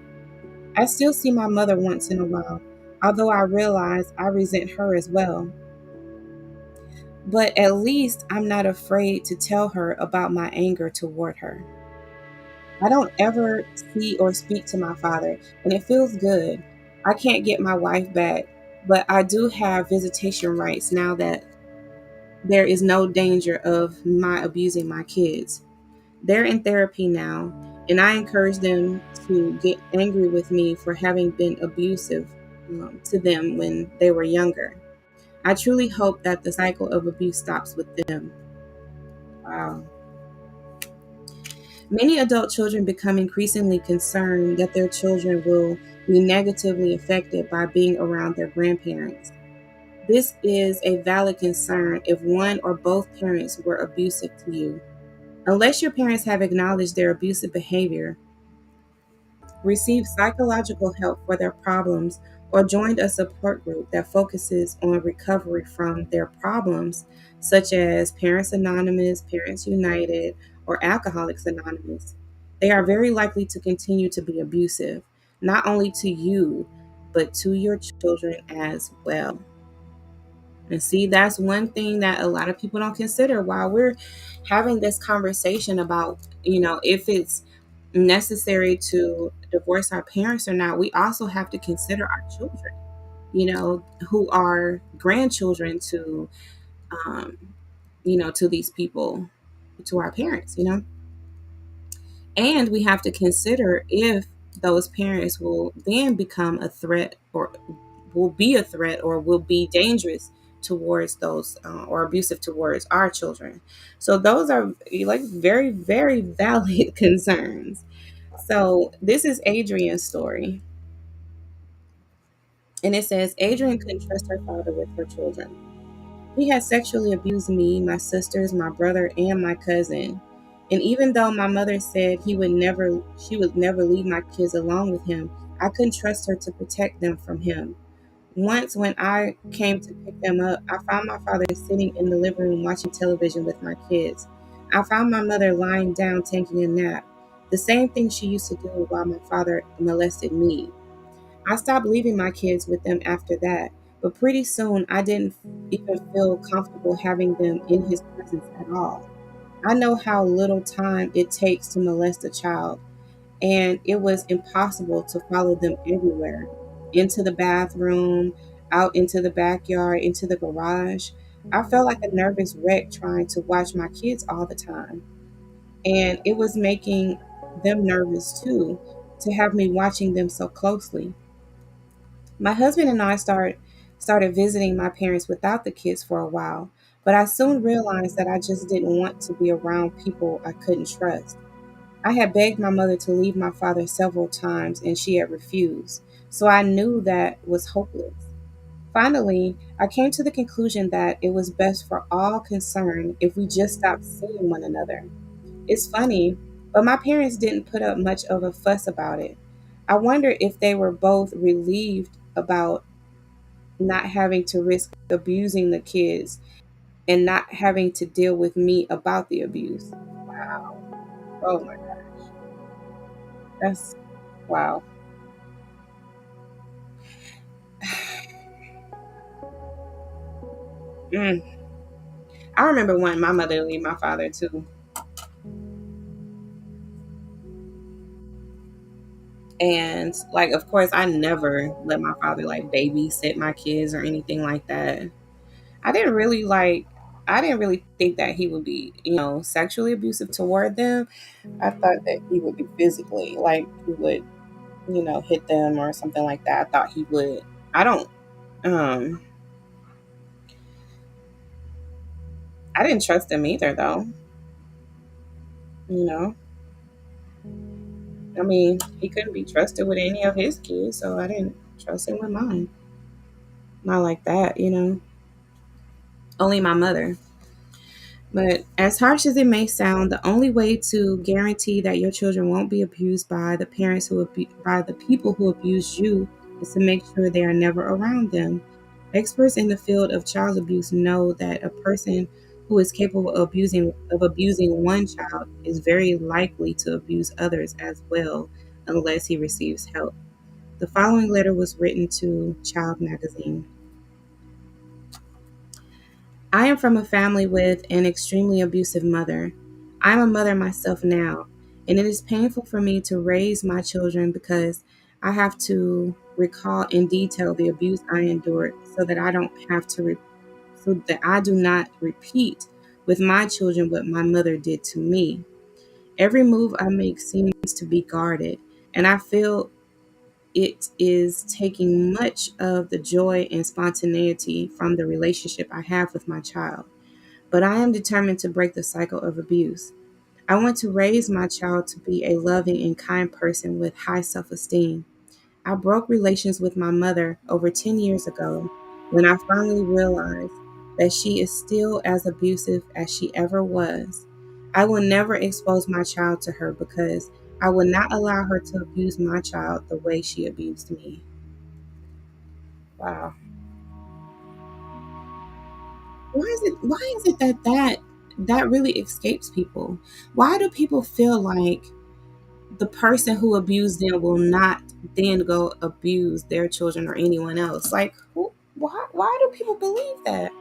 I still see my mother once in a while, although I realize I resent her as well. But at least I'm not afraid to tell her about my anger toward her. I don't ever see or speak to my father, and it feels good. I can't get my wife back, but I do have visitation rights now that there is no danger of my abusing my kids. They're in therapy now, and I encourage them to get angry with me for having been abusive to them when they were younger. I truly hope that the cycle of abuse stops with them." Wow. Many adult children become increasingly concerned that their children will be negatively affected by being around their grandparents. This is a valid concern if one or both parents were abusive to you. Unless your parents have acknowledged their abusive behavior, received psychological help for their problems, or joined a support group that focuses on recovery from their problems, such as Parents Anonymous, Parents United, or Alcoholics Anonymous, they are very likely to continue to be abusive, not only to you, but to your children as well. And see, that's one thing that a lot of people don't consider while we're having this conversation about, if it's necessary to divorce our parents or not. We also have to consider our children, who are grandchildren um, to these people, to our parents, And we have to consider if those parents will then become a threat, or will be a threat, or will be dangerous towards those, or abusive towards our children. So those are like very, very valid concerns. So this is Adrian's story. And it says Adrian couldn't trust her father with her children. "He had sexually abused me, my sisters, my brother, and my cousin. And even though my mother said she would never leave my kids alone with him, I couldn't trust her to protect them from him. Once, when I came to pick them up, I found my father sitting in the living room watching television with my kids. I found my mother lying down taking a nap, the same thing she used to do while my father molested me. I stopped leaving my kids with them after that, but pretty soon I didn't even feel comfortable having them in his presence at all. I know how little time it takes to molest a child, and it was impossible to follow them everywhere, into the bathroom, out into the backyard, into the garage. I felt like a nervous wreck trying to watch my kids all the time, and it was making them nervous too to have me watching them so closely. My husband and I started visiting my parents without the kids for a while, but I soon realized that I just didn't want to be around people I couldn't trust. I had begged my mother to leave my father several times and she had refused, so I knew that was hopeless. Finally, I came to the conclusion that it was best for all concerned if we just stopped seeing one another. It's funny, but my parents didn't put up much of a fuss about it. I wonder if they were both relieved about not having to risk abusing the kids and not having to deal with me about the abuse. Wow. Oh my gosh. That's wow. Mm. I remember wanting my mother to leave my father too. And like of course I never let my father like babysit my kids or anything like that. I didn't really like I didn't really think that he would be, sexually abusive toward them. I thought that he would be physically, like he would, hit them or something like that. I thought he would. I don't um I didn't trust him either though, you know. I mean, he couldn't be trusted with any of his kids, so I didn't trust him with mine. Not like that. Only my mother. But as harsh as it may sound, the only way to guarantee that your children won't be abused by the by the people who abuse you is to make sure they are never around them. Experts in the field of child abuse know that a person who is capable of abusing one child is very likely to abuse others as well unless he receives help. The following letter was written to Child Magazine. I am from a family with an extremely abusive mother. I'm a mother myself now, and it is painful for me to raise my children because I have to recall in detail the abuse I endured so that I do not repeat with my children what my mother did to me. Every move I make seems to be guarded, and I feel it is taking much of the joy and spontaneity from the relationship I have with my child. But I am determined to break the cycle of abuse. I want to raise my child to be a loving and kind person with high self esteem. I broke relations with my mother over 10 years ago when I finally realized that she is still as abusive as she ever was. I will never expose my child to her because I will not allow her to abuse my child the way she abused me. Wow. Why is it that really escapes people? Why do people feel like the person who abused them will not then go abuse their children or anyone else? Like why do people believe that?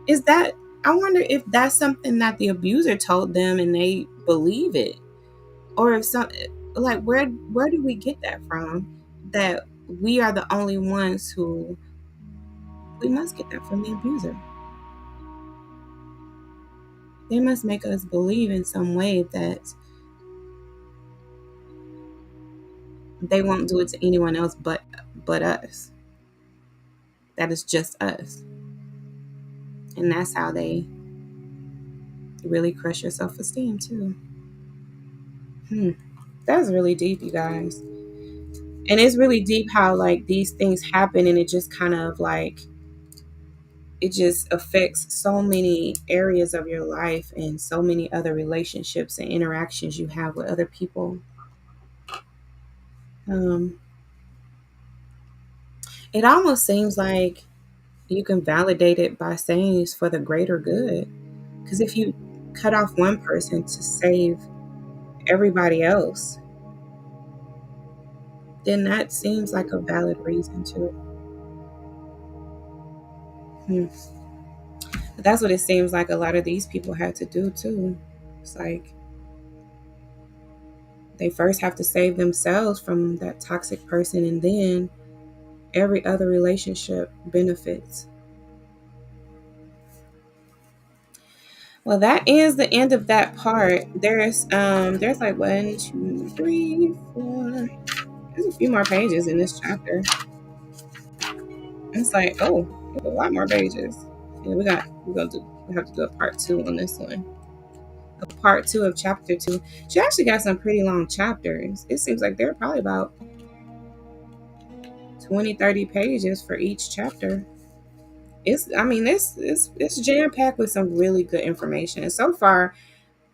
Is that I wonder if that's something that the abuser told them and they believe it. Or if some like where do we get that from? That we are the only ones who we must get that from the abuser. They must make us believe in some way that they won't do it to anyone else but us. That is just us. And that's how they really crush your self-esteem too. Hmm. That's really deep, you guys. And it's really deep how like these things happen and it just kind of like it just affects so many areas of your life and so many other relationships and interactions you have with other people. Um, it almost seems like you can validate it by saying it's for the greater good. Because if you cut off one person to save everybody else, then that seems like a valid reason to. Hmm. But that's what it seems like a lot of these people had to do too. It's like they first have to save themselves from that toxic person, and then every other relationship benefits. Well, that is the end of that part. There's like one, two, three, four. There's a few more pages in this chapter. It's like, oh, there's a lot more pages. Yeah, we have to do a part two on this one. A part two of chapter two. She actually got some pretty long chapters. It seems like they're probably about 20, 30 pages for each chapter. It's jam packed with some really good information. And so far,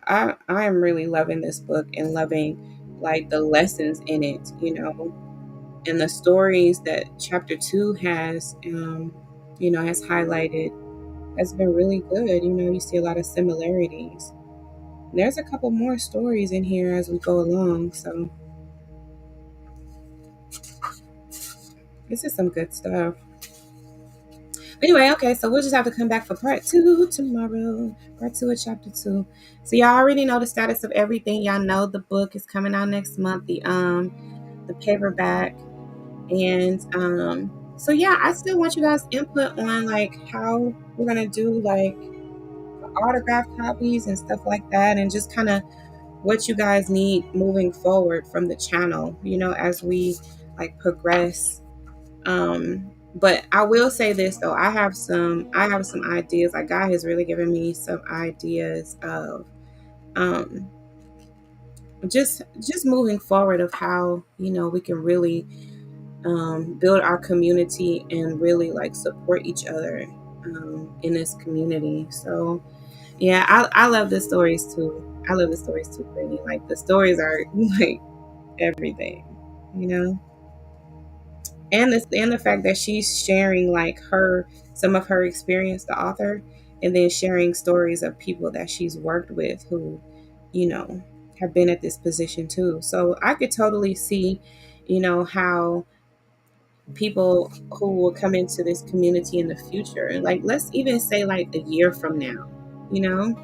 I am really loving this book and loving like the lessons in it, and the stories that chapter two has, has highlighted has been really good. You see a lot of similarities. There's a couple more stories in here as we go along, so this is some good stuff. Anyway, okay, so we'll just have to come back for part two tomorrow. Part two of chapter two. So y'all already know the status of everything. Y'all know the book is coming out next month, the paperback. And so yeah, I still want you guys input on like how we're gonna do like autograph copies and stuff like that, and just kind of what you guys need moving forward from the channel, as we like progress. But I will say this though, I have some ideas. Like God has really given me some ideas of um just moving forward of how we can really build our community and really like support each other in this community. So yeah, I love the stories too. I love the stories too, Brittany. Like the stories are like everything, you know. And the fact that she's sharing like some of her experience, the author, and then sharing stories of people that she's worked with who, you know, have been at this position too. So I could totally see, how people who will come into this community in the future, like let's even say like a year from now, you know,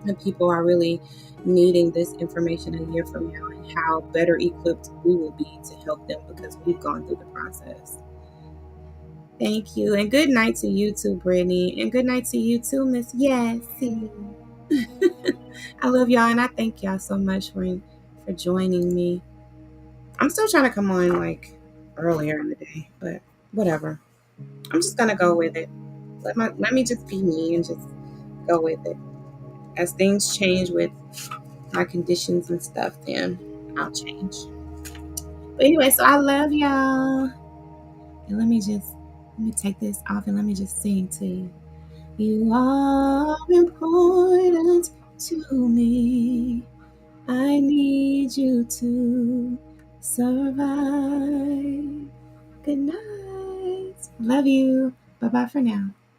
and people are really needing this information a year from now, and how better equipped we will be to help them because we've gone through the process. Thank you. And good night to you too, Brittany. And good night to you too, Miss Yassie. I love y'all, and I thank y'all so much for joining me. I'm still trying to come on like earlier in the day, but whatever. I'm just gonna go with it. Let me just be me and just go with it. As things change with my conditions and stuff, then I'll change. But anyway, so I love y'all. And let me take this off and let me just sing to you. You are important to me. I need you to survive. Good night. Love you. Bye bye for now.